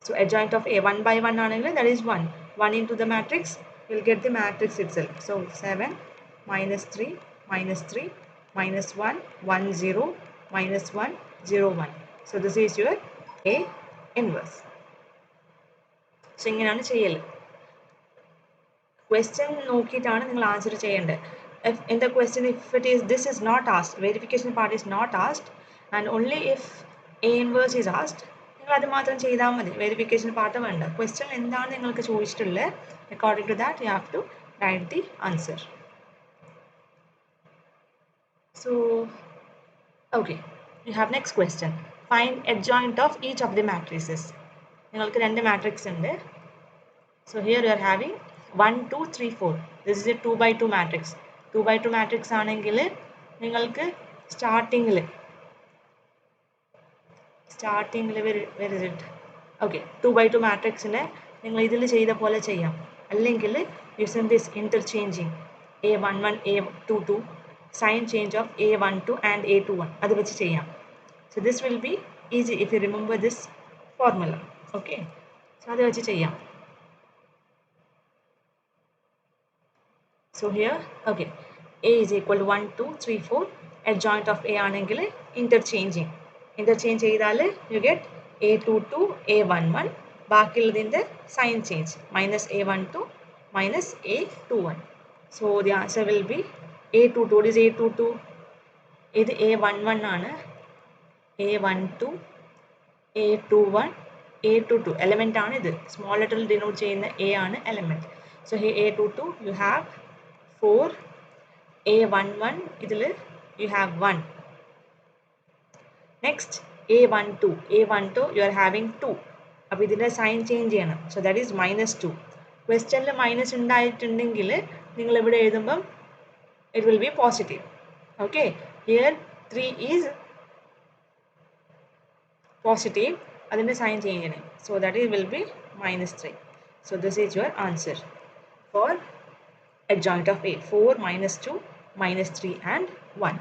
So adjoint of A 1 by 1 angle, that is 1. 1 into the matrix, you will get the matrix itself. So 7 minus 3 minus 3 minus 1 1 0 minus 1 0 1. So this is your A inverse. So ഇങ്ങനെയാണ് ചെയ്യൽ. Question നോക്കിയിട്ടാണ് നിങ്ങൾ answer ചെയ്യേണ്ടത്. In the question, if it is this is not asked, verification part is not asked, and only if A inverse is asked, നിങ്ങൾ അത് മാത്രം ചെയ്താൽ മതി. വെരിഫിക്കേഷൻ പാർട്ട് വേണ്ട. ക്വസ്റ്റ്യൻ എന്താണ് നിങ്ങൾക്ക് ചോദിച്ചിട്ടുള്ളത്, according to that you have to write the answer. So okay, you have next question. Find adjoint of each of the matrices. നിങ്ങൾക്ക് രണ്ട് മാട്രിക്സ് ഉണ്ട്. So here you are having 1 2 3 4. This is a 2 by 2 matrix. 2 by 2 matrix ആണെങ്കിൽ നിങ്ങൾക്ക് സ്റ്റാർട്ടിങ്ങിൽ where is it? Okay, 2 by 2 മാട്രിക്സിനെ നിങ്ങൾ ഇതിൽ ചെയ്ത പോലെ ചെയ്യാം. അല്ലെങ്കിൽ using this interchanging A11 A22 sign change of A12 and A21 അത് വെച്ച് ചെയ്യാം. So this will be easy if you remember this formula. Okay, so അത് വെച്ച് ചെയ്യാം. So here, okay, A is equal to 1 2 3 4. Adjoint of A ആണെങ്കിൽ interchanging ചെയ്താൽ you get A22 A11, ബാക്കിയുള്ളതിൻ്റെ sign change minus A12 minus A21. So the answer will be A22. What is A22? ഇത് A11 ആണ്, A12 A21 A22 element ആണ് ഇത്. Small letter denote ചെയ്യുന്ന A ആണ് element. So here A22 you have 4, A11 ഇതിൽ you have 1. Next A12 you are having 2. അപ്പോൾ ഇതിൻ്റെ sign change ചെയ്യണം. So that is -2. ക്വസ്റ്റ്യനിൽ മൈനസ് ഉണ്ടായിട്ടുണ്ടെങ്കിൽ നിങ്ങൾ ഇവിടെ എഴുതുമ്പം it will be positive. Okay, here 3 is positive, അതിൻ്റെ സൈൻ ചേഞ്ച് ചെയ്യണം. So that is will be -3. So this is your answer for adjoint of A. 4 -2 -3 and 1.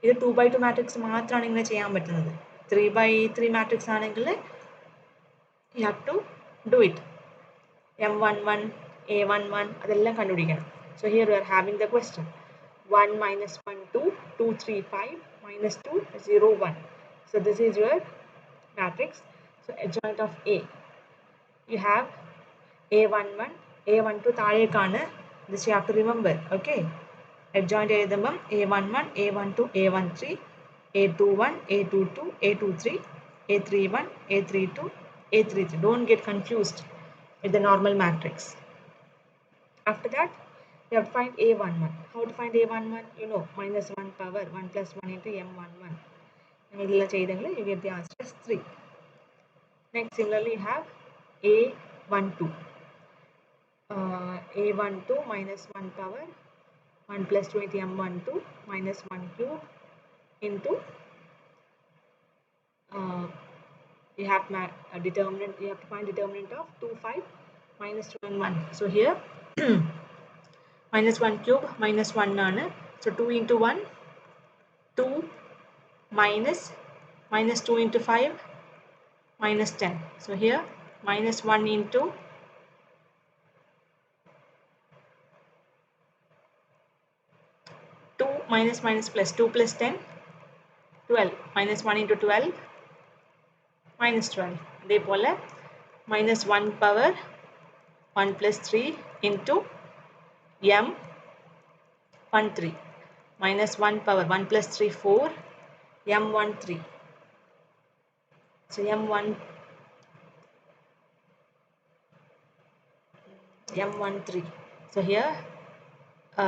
ഇത് 2 by 2 matrix മാത്രമാണ് ഇങ്ങനെ ചെയ്യാൻ പറ്റുന്നത്. 3 by 3 മാട്രിക്സ് ആണെങ്കിൽ you have to do it. M11 A11 അതെല്ലാം കണ്ടുപിടിക്കണം. So here we are having the question 1 minus 1 2 2 3 5 minus 2 0 1. So this is your matrix. So adjoint of A, you have A11 A12 താഴേക്കാണ്. This you have to remember. Okay. Adjoint എഴുതുമ്പം A11, A12, A13, A21, A22, A23, A31, A32, A33. Don't get confused with the normal matrix. After that, you have to find A11. How to find A11? You know, minus 1 power 1 plus 1 into M11. You get the answer as 3. Next, similarly, you have A12. A12 minus 1 power 1 plus 2 into M12 minus 1 cube into you have determinant. You have to find determinant of 2, 5 minus 2 and 1. So here minus 1 cube minus 1 nana. So 2 into 1 2 minus 2 into 5 minus 10. So here minus 1 into 2 minus plus 2 plus 10 12 minus 1 into 12 minus 12. Therefore minus 1 power 1 plus 3 into M13 minus 1 power 1 plus 3 4 M13. So M13. So here 2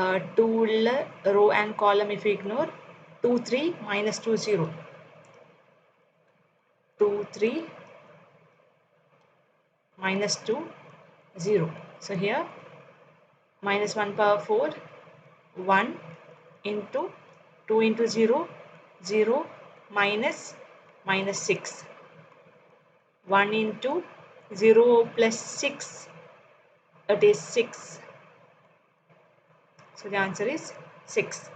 row and column if you ignore 2 3 minus 2 0 2 3 minus 2 0. So here minus 1 power 4 1 into 2 into 0 0 minus 6 1 into 0 plus 6 that is 6. So the answer is 6.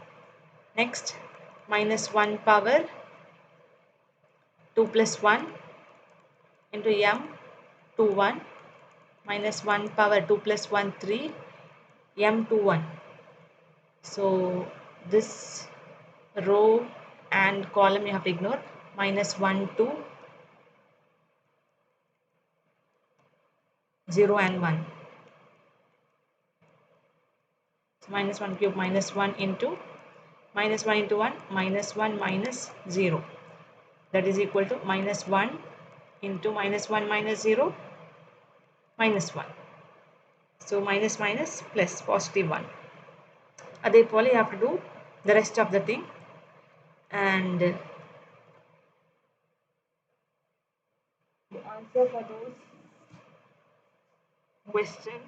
Next minus 1 power 2 plus 1 into M21 minus 1 power 2 plus 1 3 M21. So this row and column you have to ignore. Minus 1 2 0 and 1. So minus 1 cube minus 1 into 1 minus 1 minus 0. That is equal to minus 1 into minus 1 minus 0 minus 1. So minus plus positive 1. Adepole you have to do the rest of the thing, and the answer for those questions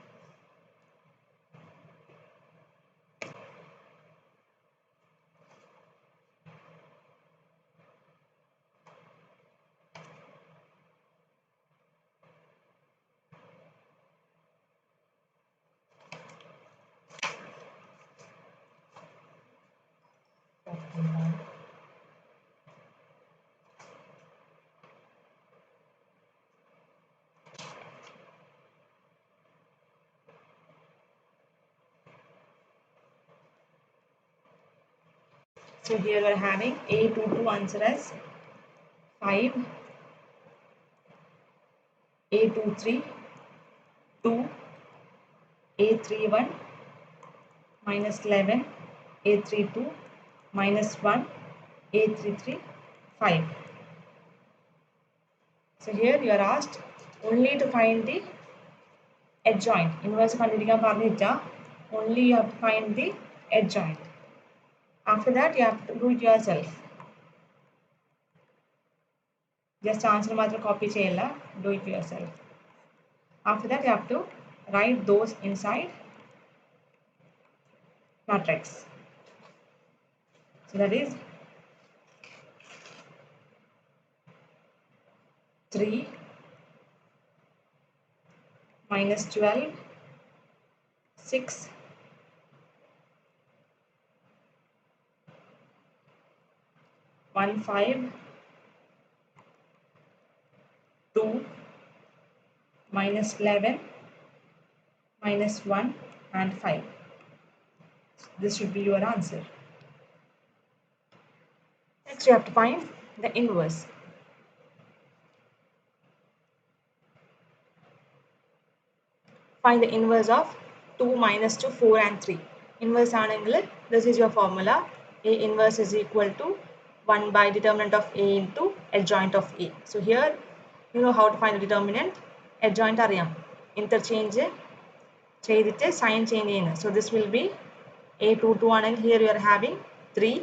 so here we are having A22 answer as 5, A23 2, A31 minus 11, A32 minus 1, A33 5. So here you are asked only to find the adjoint. Inverse only you have to find the adjoint. After that you have to do it yourself. Just answer matra copy cheyalla, do it yourself. After that you have to write those inside matrix. So that is 3 minus 12 6 1 5 2 minus 11 minus 1 and 5. This should be your answer. Next you have to find the inverse. Find the inverse of 2 minus 2, 4 and 3. Inverse angle, this is your formula. A inverse is equal to 1 by determinant of A into adjoint of A. So here, you know how to find the determinant. Adjoint അറിയാം. Interchange ചെയ്തിട്ട് sign change ചെയ്യുന്നത്. So this will be A22 ആണെങ്കിൽ here you are having 3.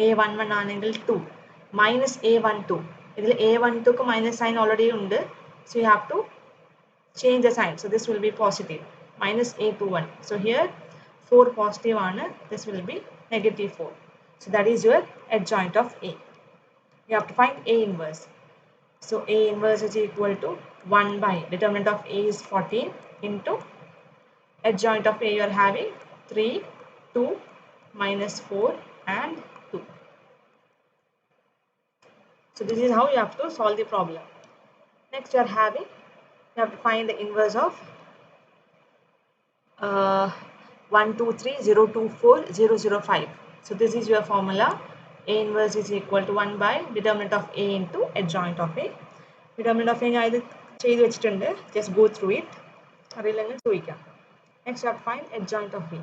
A11 ആണെങ്കിൽ 2. Minus A12. ഇതിൽ A12 ക്ക് minus sign already ഉണ്ട്. So you have to change the sign. So this will be positive. Minus A21. So here 4 positive ആണ്. This will be negative 4. So that is your adjoint of A. You have to find A inverse. So A inverse is equal to 1 by determinant of A is 14 into adjoint of A you are having 3, 2, minus 4 and 2. So this is how you have to solve the problem. Next you are having, you have to find the inverse of 1, 2, 3, 0, 2, 4, 0, 0, 5. So this is your formula. A inverse is equal to 1 by determinant of A into adjoint of A. Determinant of A ഞാൻ ഇത് ചെയ്തു വെച്ചിട്ടുണ്ട്. Just go through it. അറിയില്ലെങ്കിൽ ചോദിക്കാം. Next you have to find adjoint of A.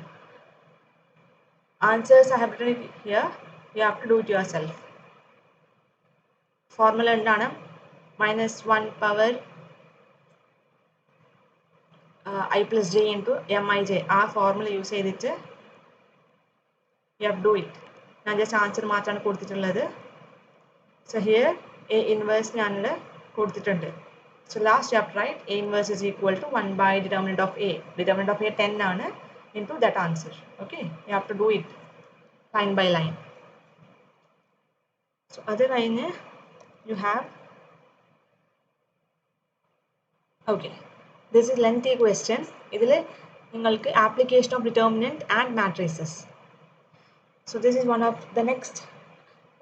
Answers I have written it here. You have to do it yourself. Formula എന്താണ്? Minus 1 power I plus j into mij. ആ formula use ചെയ്തിട്ട് you have to do it. ഞാൻ just answer മാത്രമാണ് കൊടുത്തിട്ടുള്ളത്. So here A inverse ഞാനിവിടെ കൊടുത്തിട്ടുണ്ട്. So last you have to write A inverse is equal to 1 by determinant of A. Determinant of A 10 ആണ് into that answer. Okay, you have to do it line by line. So അത് കഴിഞ്ഞ് you have, okay, this is lengthy question. ഇതിൽ നിങ്ങൾക്ക് application of determinant and matrices. So this is one of the next.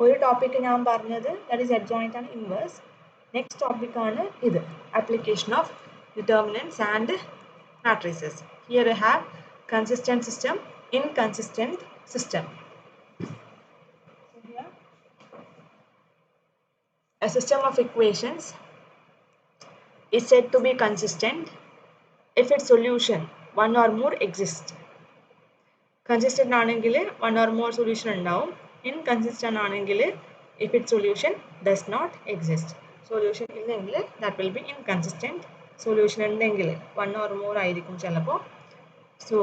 ഒരു topic ഞാൻ പറഞ്ഞത് that is adjoint and inverse. Next topic ആണ് ഇത്, application of determinants and matrices. Here you have consistent system, inconsistent system. So here a system of equations is said to be consistent if its solution one or more exists. Consistent ആണെങ്കിൽ one or more solution ഉണ്ടാവും. Inconsistent ആണെങ്കിൽ if its solution does not exist. Solution ഇല്ലെങ്കിൽ that will be inconsistent. Solution ഉണ്ടെങ്കിൽ one or more ആയിരിക്കും ചിലപ്പോൾ. So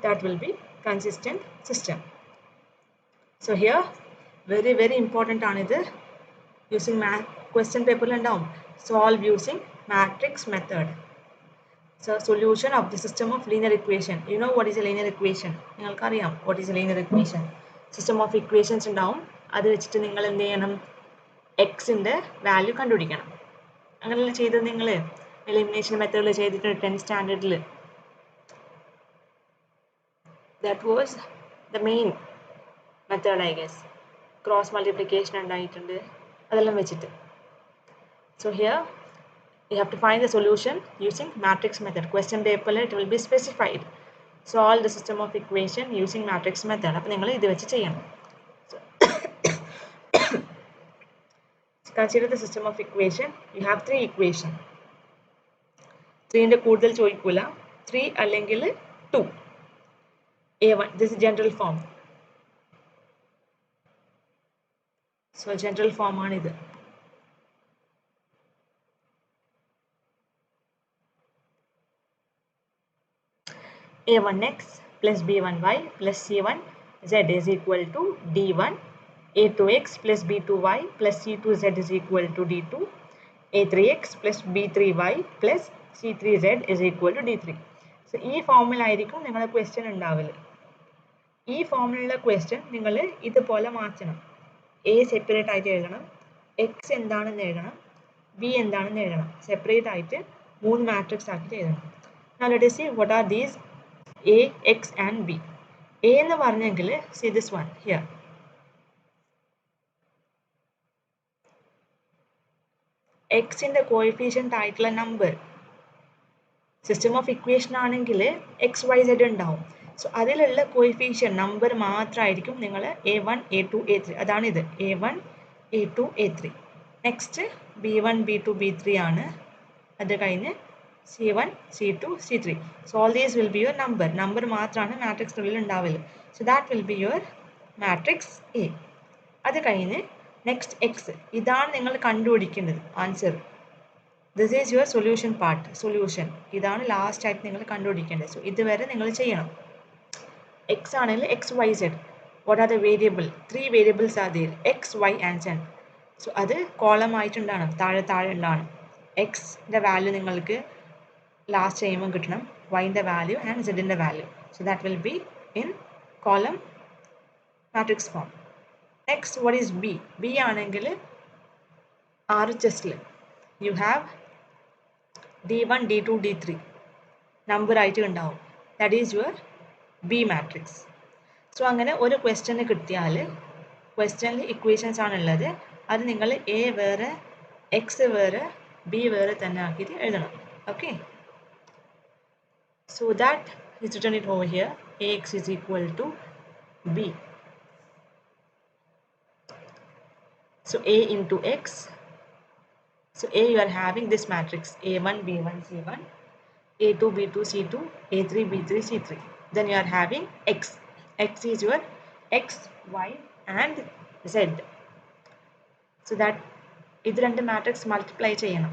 that will be consistent system. So here very very important ആണിത്. Using question paper ഉണ്ടാവും. Solve using matrix method. So solution of the system of linear equation. You know what is a linear equation? നിങ്ങൾക്ക് അറിയാം what is a linear equation. System of equations ഉണ്ടാവും. അത് വെച്ചിട്ട് നിങ്ങൾ എന്ത് ചെയ്യണം? Xന്റെ വാല്യൂ കണ്ടുപിടിക്കണം. അങ്ങനെയല്ല ചെയ്തത് നിങ്ങൾ എലിമിനേഷൻ മെത്തേഡിൽ ചെയ്തിട്ടുണ്ട് 10th സ്റ്റാൻഡേർഡിൽ. That was the main method I guess. Cross multiplication ഉണ്ടായിട്ടുണ്ട്. അതെല്ലാം വെച്ചിട്ട്. So here you have to find the solution using matrix method. Question paper it will be specified. Solve the system of equation using matrix method. അപ്പോൾ നിങ്ങൾ ഇത് വെച്ച് ചെയ്യണം. Consider the system of equation. You have 3 equation. 3 ന്റെ കൂടുതൽ ചോദിക്കൂല. 3 അല്ലെങ്കിൽ 2. A1, this is general form. So general form ആണ് ഇത്. A1x plus B1y plus C1z is equal to D1. A2x plus B2y plus C2z is equal to D2. A3x plus B3y plus C3z is equal to D3. So ഈ ഫോമിലായിരിക്കും നിങ്ങളുടെ question ഉണ്ടാവില്ല. ഈ ഫോമിലുള്ള question നിങ്ങൾ ഇതുപോലെ മാറ്റണം. എ സെപ്പറേറ്റ് ആയിട്ട് എഴുതണം, എക്സ് എന്താണെന്ന് എഴുതണം, ബി എന്താണെന്ന് എഴുതണം. സെപ്പറേറ്റ് ആയിട്ട് 3 മാട്രിക്സ് ആക്കിയിട്ട് എഴുതണം. Now let us see what are these A, X and B. A എന്ന് പറഞ്ഞെങ്കിൽ see this one here. Xന്റെ കോഎഫിഷ്യന്റ് ആയിട്ടുള്ള നമ്പർ സിസ്റ്റം ഓഫ് ഇക്വേഷൻ ആണെങ്കിൽ XYZ ഉണ്ടാവും. സോ അതിലുള്ള കോഎഫിഷ്യന്റ് നമ്പർ മാത്രമായിരിക്കും നിങ്ങൾ A1, A2, A3. അതാണ് ഇത് A1, A2, A3. Next B1, B2, B3 ആണ്. അത് കഴിഞ്ഞ് C1, C2, C3. So all these will be your number. Number മാത്രമാണ് മാട്രിക്സിനുള്ളിൽ ഉണ്ടാവില്ല. So that will be your matrix A. അത് കഴിഞ്ഞ് നെക്സ്റ്റ് എക്സ്, ഇതാണ് നിങ്ങൾ കണ്ടുപിടിക്കേണ്ടത് answer. This is your solution part. Solution ഇതാണ് ലാസ്റ്റ് ആയിട്ട് നിങ്ങൾ കണ്ടുപിടിക്കേണ്ടത്. സോ ഇതുവരെ നിങ്ങൾ ചെയ്യണം. എക്സ് ആണെങ്കിൽ X Y Z. What are the variable? 3 variables are there, X Y and Z. So അത് കോളം ആയിട്ടുണ്ടാണ്, താഴെ താഴെ ഉണ്ടാണ്. എക്സിൻ്റെ വാല്യൂ നിങ്ങൾക്ക് ലാസ്റ്റ് ചെയ്യുമ്പോൾ കിട്ടണം, വൈൻ്റെ വാല്യൂ ആൻഡ് സെഡിൻ്റെ value. So that will be in column matrix form. Next what is B? B ആണെങ്കിൽ RHSൽ you have D1, D2, D3 number ആയിട്ട് ഉണ്ടാവും. That is your B matrix. So അങ്ങനെ ഒരു ക്വസ്റ്റ്യന് കിട്ടിയാൽ, ക്വസ്റ്റ്യനിൽ ഇക്വേഷൻസ് ആണുള്ളത്, അത് നിങ്ങൾ എ വേറെ എക്സ് വേറെ ബി വേറെ തന്നെ ആക്കിയിട്ട് എഴുതണം. Okay, so that is written it over here, ax is equal to b. So a into x. So a, you are having this matrix a1 b1 c1, a2 b2 c2, a3 b3 c3. Then you are having x. X is your x, y and z. So that ഇത് രണ്ട് matrix multiply ചെയ്യണം.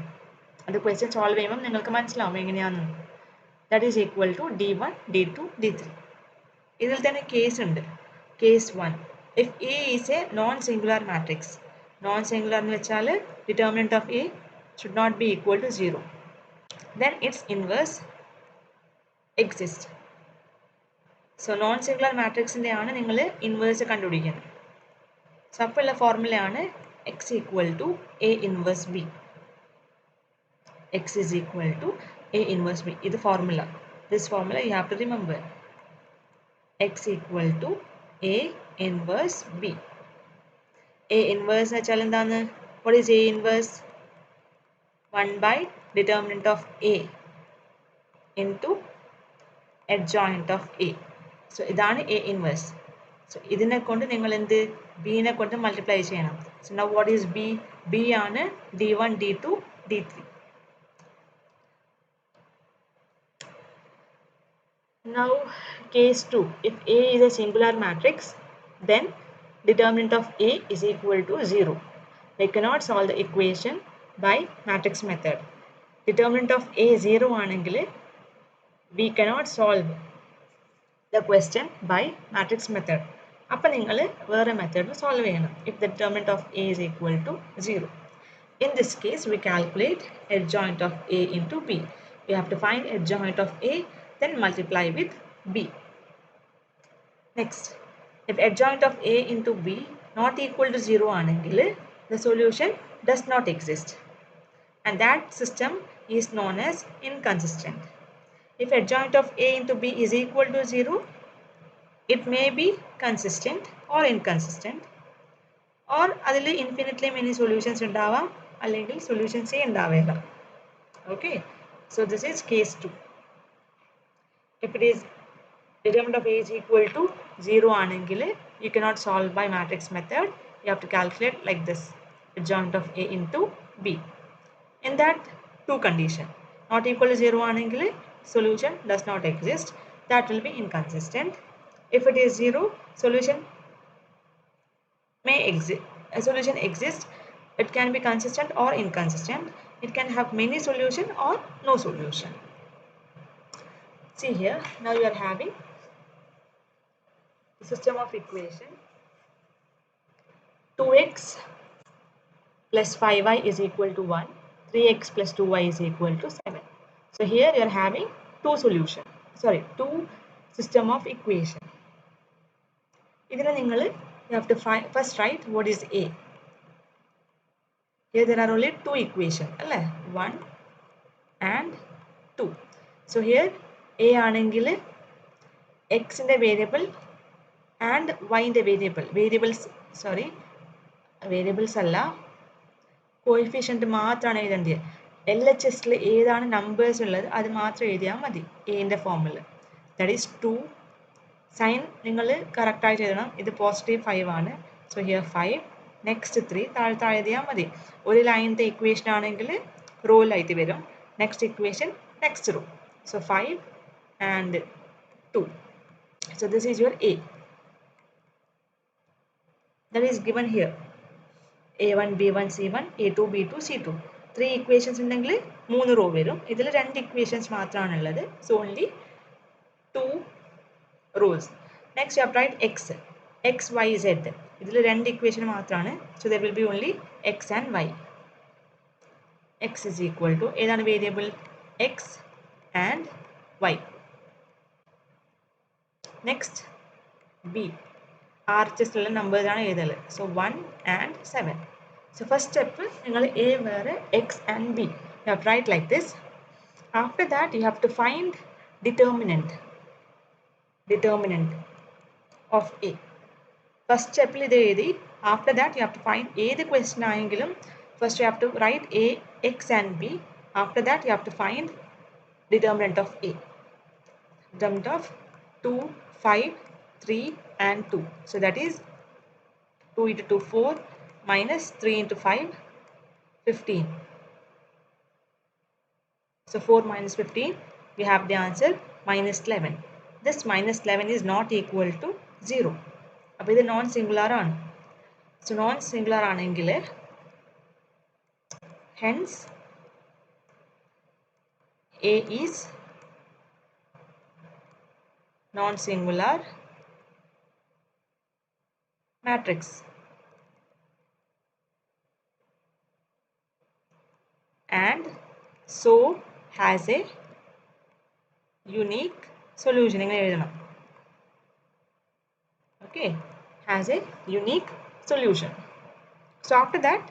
അത് question solve ചെയ്യുമ്പോൾ നിങ്ങൾക്ക് മനസ്സിലാവും എങ്ങനെയാണെന്ന്. That is equal to D1, D2, D3. ഇതിൽ തന്നെ കേസ് ഉണ്ട്. Case 1, if A is a non-singular matrix. Non-singular എന്ന് വെച്ചാൽ determinant of A should not be equal to 0. Then its inverse exists. So non-singular matrixന്റെ ആണ് നിങ്ങൾ ഇൻവേഴ്സ് കണ്ടുപിടിക്കുന്നത്. So അപ്പോൾ ഉള്ള ഫോർമുലയാണ് x equal to A inverse B. X is equal to A inverse B. This formula. This formula you have to remember. X equal to A inverse B. A inverse വെച്ചാൽ എന്താണ്? What is A inverse? 1 by determinant of A into adjoint of A. So ഇതാണ് A inverse. So ഇതിനെ കൊണ്ട് നിങ്ങൾ എന്ത്? B നെ കൊണ്ട് multiply ചെയ്യണം. So now what is B? B ആണ് D1, D2, D3. Now case 2, if A is a singular matrix, then determinant of A is equal to 0. We cannot solve the equation by matrix method. Determinant of A 0 ആണെങ്കിൽ we cannot solve the question by matrix method. അപ്പോൾ നിങ്ങൾ വേറെ method solve ചെയ്യണം. if the determinant of A is equal to 0. In this case we calculate adjoint of A into B. We have to find adjoint of A, then multiply with B. Next, if adjoint of A into B not equal to 0 ആണെങ്കിൽ the solution does not exist, and that system is known as inconsistent. If adjoint of A into B is equal to 0, it may be consistent or inconsistent, or അതിൽ infinitely many solutions ഉണ്ടാവാം, അല്ലെങ്കിൽ solutions ഉണ്ടാവില്ല. Okay, so this is case 2. If it is determinant of A is equal to 0 ആണെങ്കിൽ you cannot solve by matrix method. You have to calculate like this, adjoint of A into B. In that two condition, not equal to 0 ആണെങ്കിൽ solution does not exist, that will be inconsistent. If it is 0, solution may exist. A solution exists. It can be consistent or inconsistent. It can have many solution or no solution. See here, now you are having the system of equation 2x plus 5y is equal to 1, 3x plus 2y is equal to 7. So here you are having two system of equation. ഇതിനെ നിങ്ങൾ you have to first write what is A. Here there are only two equations, അല്ലേ? 1 and 2. So here A ആണെങ്കിൽ x ന്റെ variable and y ന്റെ variables അല്ല, coefficient മാത്രമാണ് എഴുതേണ്ടത്. LHSൽ ഏതാണ് നമ്പേഴ്സ് ഉള്ളത് അത് മാത്രം എഴുതിയാൽ മതി എന്റെ ഫോമിൽ. That is 2. സൈൻ നിങ്ങൾ കറക്റ്റായിട്ട് എഴുതണം. ഇത് പോസിറ്റീവ് 5 ആണ്. സോ ഹിയർ 5, നെക്സ്റ്റ് 3 താഴെ എഴുതിയാൽ മതി. ഒരു ലൈനിൻ്റെ ഇക്വേഷൻ ആണെങ്കിൽ റോയിലായിട്ട് വരും. next equation, next row. So 5 and 2. So this is your A. That is given here. A1, B1, C1, A2, B2, C2. 3 equations ഉണ്ടെങ്കിൽ 3 row വരും. ഇതിൽ 2 equations മാത്രമാണുള്ളത്. So only 2 rows. Next you have to write x. X, y, z. ഇതിൽ 2 equation മാത്രമാണ്. So there will be only x and y. X is equal to ഏതാണ് variable? X and y. Next B. RHS ഉള്ള numbers ആണ് എഴുതല്. So 1 and 7. So first step, നിങ്ങൾ A വേറെ X and B. You have to write like this. After that you have to find determinant of A. First step ഇത് എഴുതി. After that you have to find ഏത് question ആയെങ്കിലും first you have to write A, X and B. After that you have to find determinant of A. Determinant of 2, 5, 3 and 2. So that is 2 into 2, 4 minus 3 into 5, 15. So 4 minus 15, we have the answer minus 11. This minus 11 is not equal to 0. അപ്പോൾ ഇത് non singular ആണ്. So non singular ആണെങ്കിൽ hence A is non-singular matrix. And so has a unique solution. Okay, has a unique solution. So after that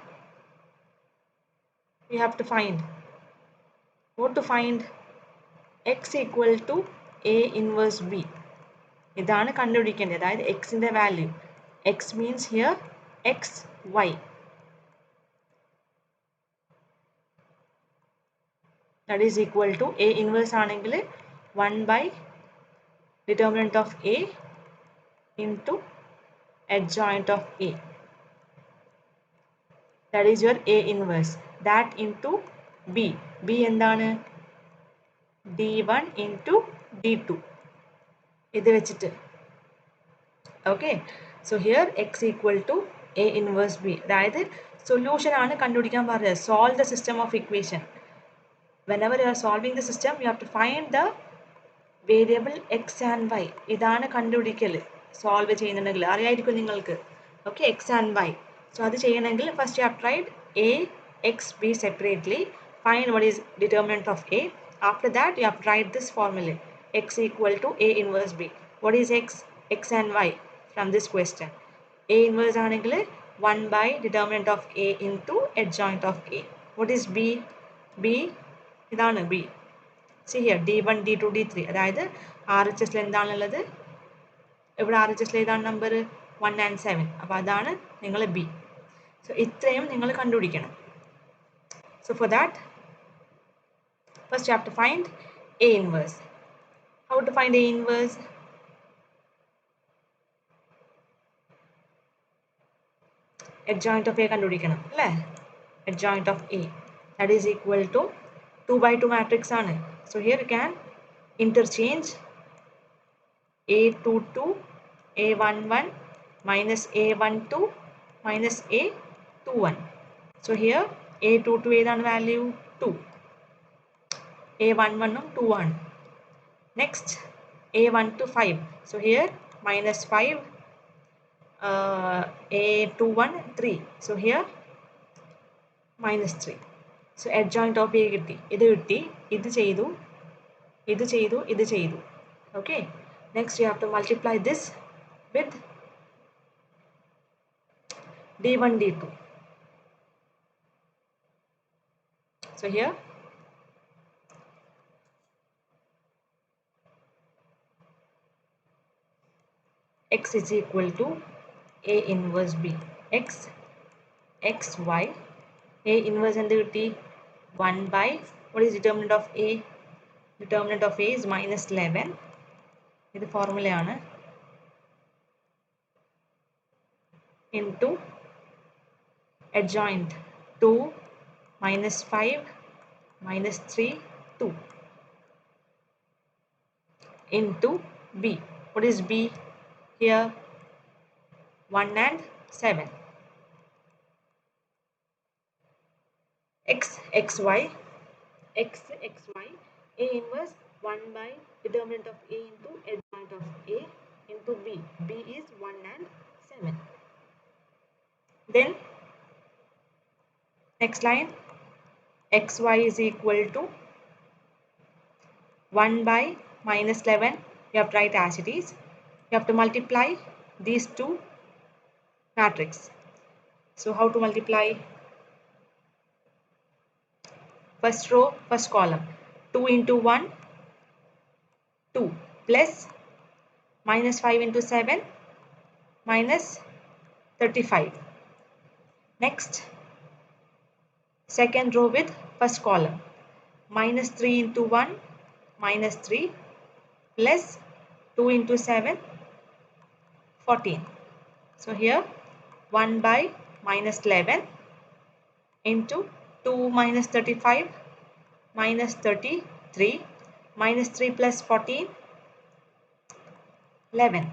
we have to find what to find. X equal to A inverse B. ഇതാണ് കണ്ടുപിടിക്കേണ്ടത്. അതായത് എക്സിന്റെ value. X means here x, y. That is equal to A inverse ആണെങ്കിൽ 1 by determinant of A into adjoint of A. That is your A inverse. That into B. B എന്താണ്? D1 into D2. ഇത് വെച്ചിട്ട്. Okay. So here x equal to A inverse B. അതായത് solution ആണ് കണ്ടുപിടിക്കാൻ പറഞ്ഞത്. Solve the system of equation. Whenever you are solving the system, you have to find the variable x and y. ഇതാണ് കണ്ടുപിടിക്കൽ. Solve ചെയ്യുന്നുണ്ടെങ്കിൽ അറിയായിരിക്കും നിങ്ങൾക്ക്. Okay, x and y. So അത് ചെയ്യണമെങ്കിൽ first you have to write A, x, b separately. Find what is determinant of A. After that you have to write this formula. X equal to A inverse B. What is x? X and y from this question. A inverse ആണെങ്കിൽ 1 by determinant of A into adjoint of A. What is B? B ഇതാണ് B. See here D1, D2, D3. അതായത് RHS എന്താണുള്ളത്? ഇവിടെ RHS ഏതാണ് number? 1 and 7. അപ്പോൾ അതാണ് നിങ്ങൾ B. So ഇത്രയും നിങ്ങൾ കണ്ടുപിടിക്കണം. So for that, first you have to find A inverse. How to find A inverse? Adjoint of A കണ്ടുപിടിക്കണം അല്ലേ? Adjoint of A. That is equal to 2 by 2 matrix ആണ്. So here you can interchange A22, A11 minus A12 minus A21. So here A22 ഏതാണ് value? 2. A11 2 ആണ്. Next A12 5. So here minus 5. A21 3. So here minus 3. So adjoint of A കിട്ടി. ഇത് കിട്ടി. ഇത് ചെയ്തു. ഇത് ചെയ്തു. ഇത് ചെയ്തു. Okay. Next you have to multiply this with D1, D2. So here x is equal to A inverse B. X, x, y. A inverse എന്ത് കിട്ടി? 1 by, what is determinant of A? Determinant of A is minus 11. ഇത് ഫോർമുലയാണ്. Into adjoint 2 minus 5 minus 3, 2 into b. What is b here? 1 and 7. X, xy, x, xy, A inverse 1 by determinant of A into adjoint of A into B. B is 1 and 7. Then next line, xy is equal to 1 by minus 11. You have to write as it is. You have to multiply these two matrix. So how to multiply? First row, first column. 2 into 1, 2 plus minus 5 into 7 minus 35. Next, second row with first column. Minus 3 into 1 minus 3 plus 2 into 7 14. So here 1 by minus 11 into 2 minus 35 minus 33 minus 3 plus 14 11.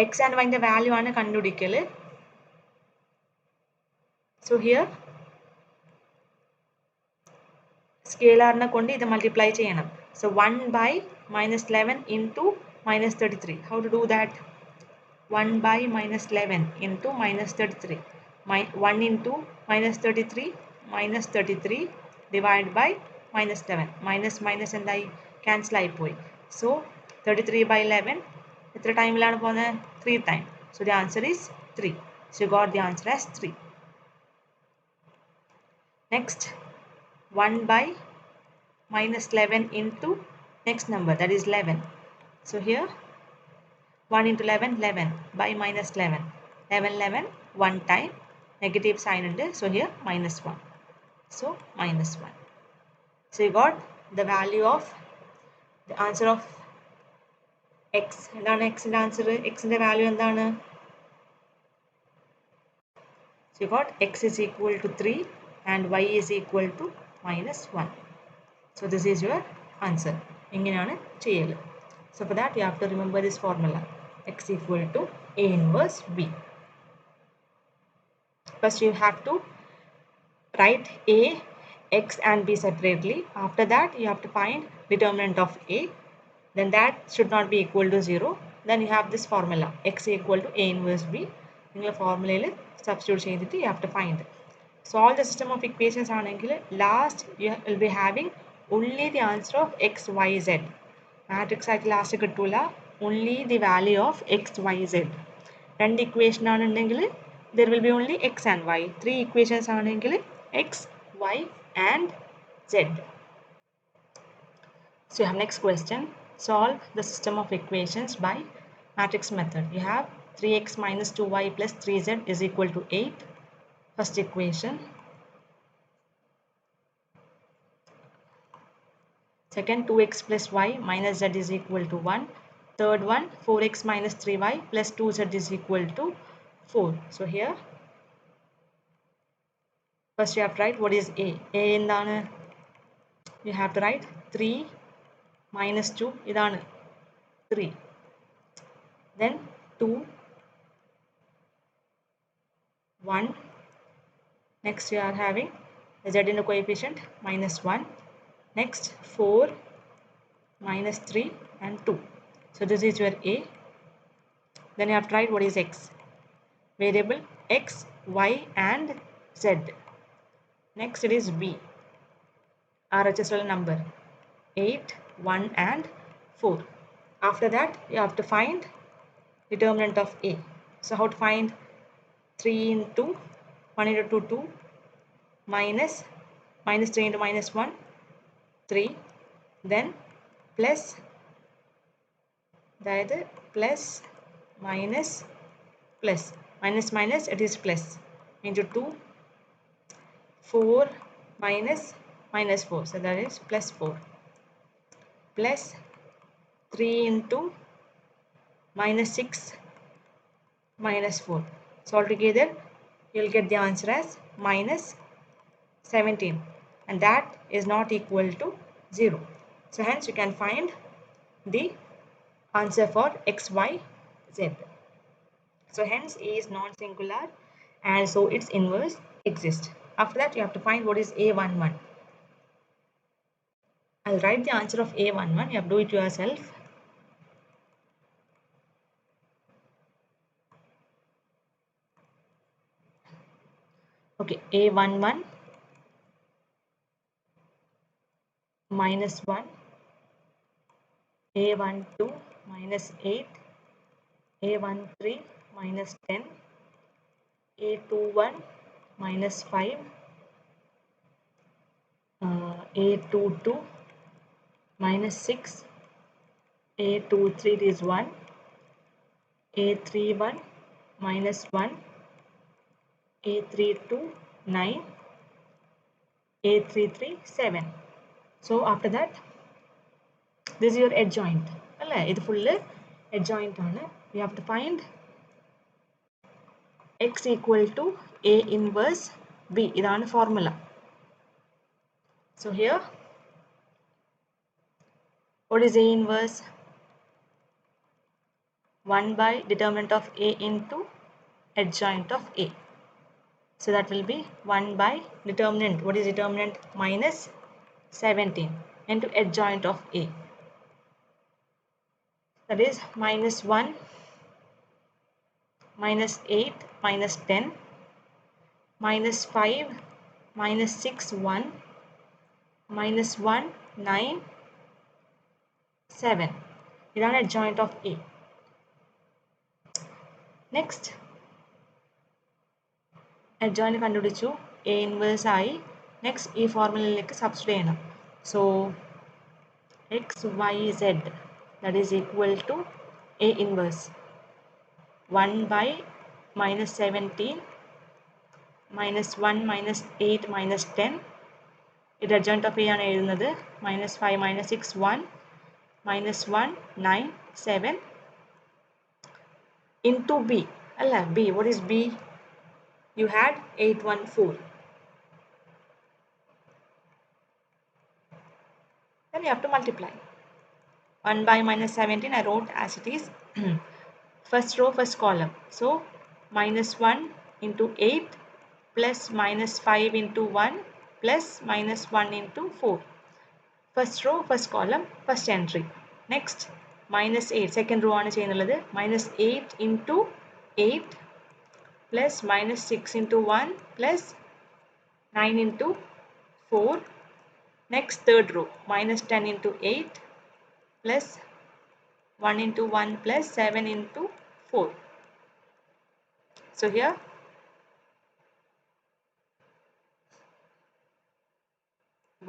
X and y ന്റെ value ആണ് കണ്ടുപിടിക്കല്. So here സ്കെയിലറിനെ കൊണ്ട് ഇത് multiply ചെയ്യണം. So 1 by minus 11 into minus 33. How to do that? 1 by minus 11 into minus 33. 1 into minus 33 minus 33 divided by minus 11. Minus minus എന്തായി cancel ആയി പോയി. So 33 by 11 എത്ര ടൈമിലാണ് പോകുന്നത്? 3 time. So the answer is 3. So you got the answer as 3. Next, 1 by minus 11 into next number, that is 11. So here 1 into 11, 11 by minus 11. 11, 11, 1 time, negative sign under. So here minus 1. So minus 1. So you got the value of the answer of x. എന്താണ് x ന്റെ answer? X ന്റെ value എന്താണ്? So you got x is equal to 3 and y is equal to minus 1. So this is your answer. ഇങ്ങനെയാണ് ചെയ്യല്. So for that you have to remember this formula. X equal to A inverse B. First you have to write A, X and B separately. After that you have to find determinant of A. Then that should not be equal to 0. Then you have this formula. X equal to A inverse B. നിങ്ങൾ ഫോർമുലയിൽ substitute ചെയ്തിട്ട് you have to find. Solve the system of equations ആണെങ്കിൽ last you will be having only the answer of x, y, z. Matrix ആയിട്ട് last കിട്ടൂല. Only the value of x, y, z. രണ്ട് equation ആണെന്നുണ്ടെങ്കിൽ there will be only x and y. 3 equations ആണെങ്കിൽ x, y and z. So you have next question. Solve the system of equations by matrix method. You have 3x minus 2y plus 3z is equal to 8. First equation. Second, 2x plus y minus z is equal to 1. Third one, 4x minus 3y plus 2z is equal to 4. So here, first you have to write what is A. A എന്താണ്? You have to write 3 minus 2. ഇതാണ് 3. Then 2, 1. Next you are having z in the coefficient minus 1. Next 4 minus 3 and 2. So this is your A. Then you have to write what is x. Variable x, y and z. Next it is B. RHS number 8, 1 and 4. After that you have to find determinant of A. So how to find? 3 into 1 into 2, 2 minus 3 into minus 1, 3. Then plus, that is plus minus plus minus minus it is plus into 2, 4 minus minus 4. So that is plus 4 plus 3 into minus 6 minus 4. So altogether you will get the answer as minus 17. and that is not equal to 0. So hence you can find the answer for x, y, z. So hence A is non-singular and so its inverse exists. After that you have to find what is A11. I'll write the answer of A11. You have to do it yourself. Okay, A11 minus 1, A12 minus 8, A13 minus 10, A21 minus 5, A22 minus 6, A23 is 1, A31 minus 1, A32 9, A33 7. So after that, this is your adjoint. This full adjoint. We have to find x equal to A inverse B. This is the formula. So here, what is A inverse? 1 by determinant of A into adjoint of A. So that will be 1 by determinant. What is determinant? Minus 17 into adjoint of A. That is minus 1, minus 8, minus 10, minus 5, minus 6, 1, minus 1, 9, 7. This is adjoint of A. Next, adjoint കണ്ടുപിടിച്ചു A inverse ആയി. Next, ഈ ഫോർമുലയിലേക്ക് substitute ചെയ്യണം. So, x, y, z, that is equal to A inverse 1 by minus 17 minus 1 minus 8 minus 10. ഇത് adjoint of A ആണ് എഴുതുന്നത്. Minus 5 minus 6 1 minus 1 9 7 into B. അല്ല B. What is B? You had 814. Then you have to multiply. 1 by minus 17 I wrote as it is. First row, first column. So minus 1 into 8 plus minus 5 into 1 plus minus 1 into 4. First row, first column, first entry. Next, minus 8. Second row ആണ് ചെയ്യുന്നുള്ളത്. Minus 8 into 8 plus minus 6 into 1 plus 9 into 4. Next, third row. Minus 10 into 8 plus 1 into 1 plus 7 into 4. So here,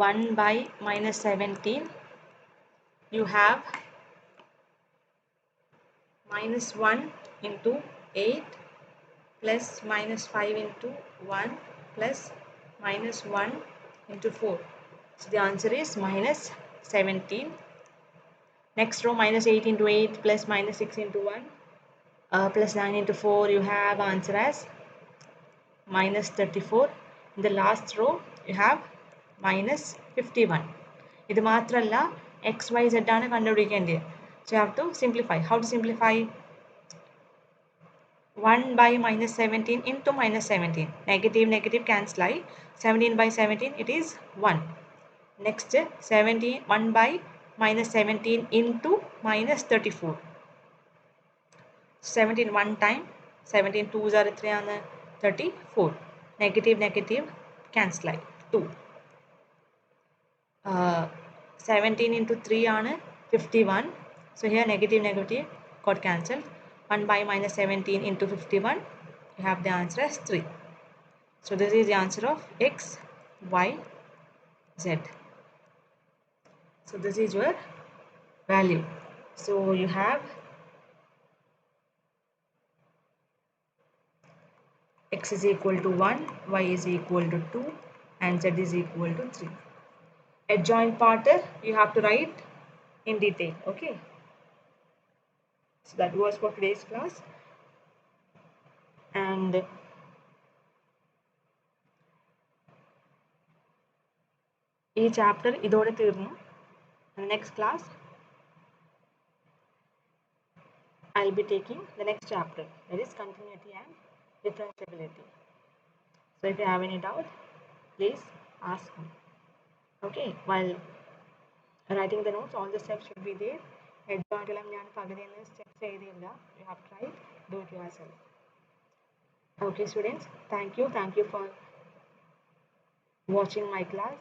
one by minus 17, you have minus 1 into 8 plus minus 5 into 1 plus minus 1 into 4. So the answer is minus 17. Next row, minus 8 into 8 plus minus 6 into 1 plus 9 into 4. You have answer as minus 34. In the last row, you have minus 51. ഇത് മാത്രമല്ല x, y, z ആണ് കണ്ടുപിടിക്കേണ്ടത്. So you have to simplify. How to simplify? 1 by minus 17 into minus 17. Negative, negative cancel. 17 by 17, it is 1. Next, 1 by minus 17 into minus 34. 17 one time. 17 2s are 3 and 34. Negative, negative cancel. 2. 17 into 3 on 51. So here negative, negative got cancelled. 1 by minus 17 into 51. You have the answer as 3. So this is the answer of x, y, z. So this is your value. So you have x is equal to 1, y is equal to 2 and z is equal to 3. Adjoint part you have to write in detail. Okay. So that was for today's class. And ഈ chapter ഇതോടെ തീർന്നു. Next class I'll be taking the next chapter, that is continuity and differentiability. So if you have any doubt, please ask me. Okay, while writing the notes, all the steps should be there. Head steps you have tried, do it yourself. Okay students, thank you for watching my class.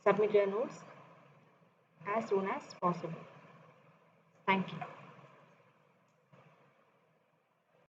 Submit your notes as soon as possible. Thank you.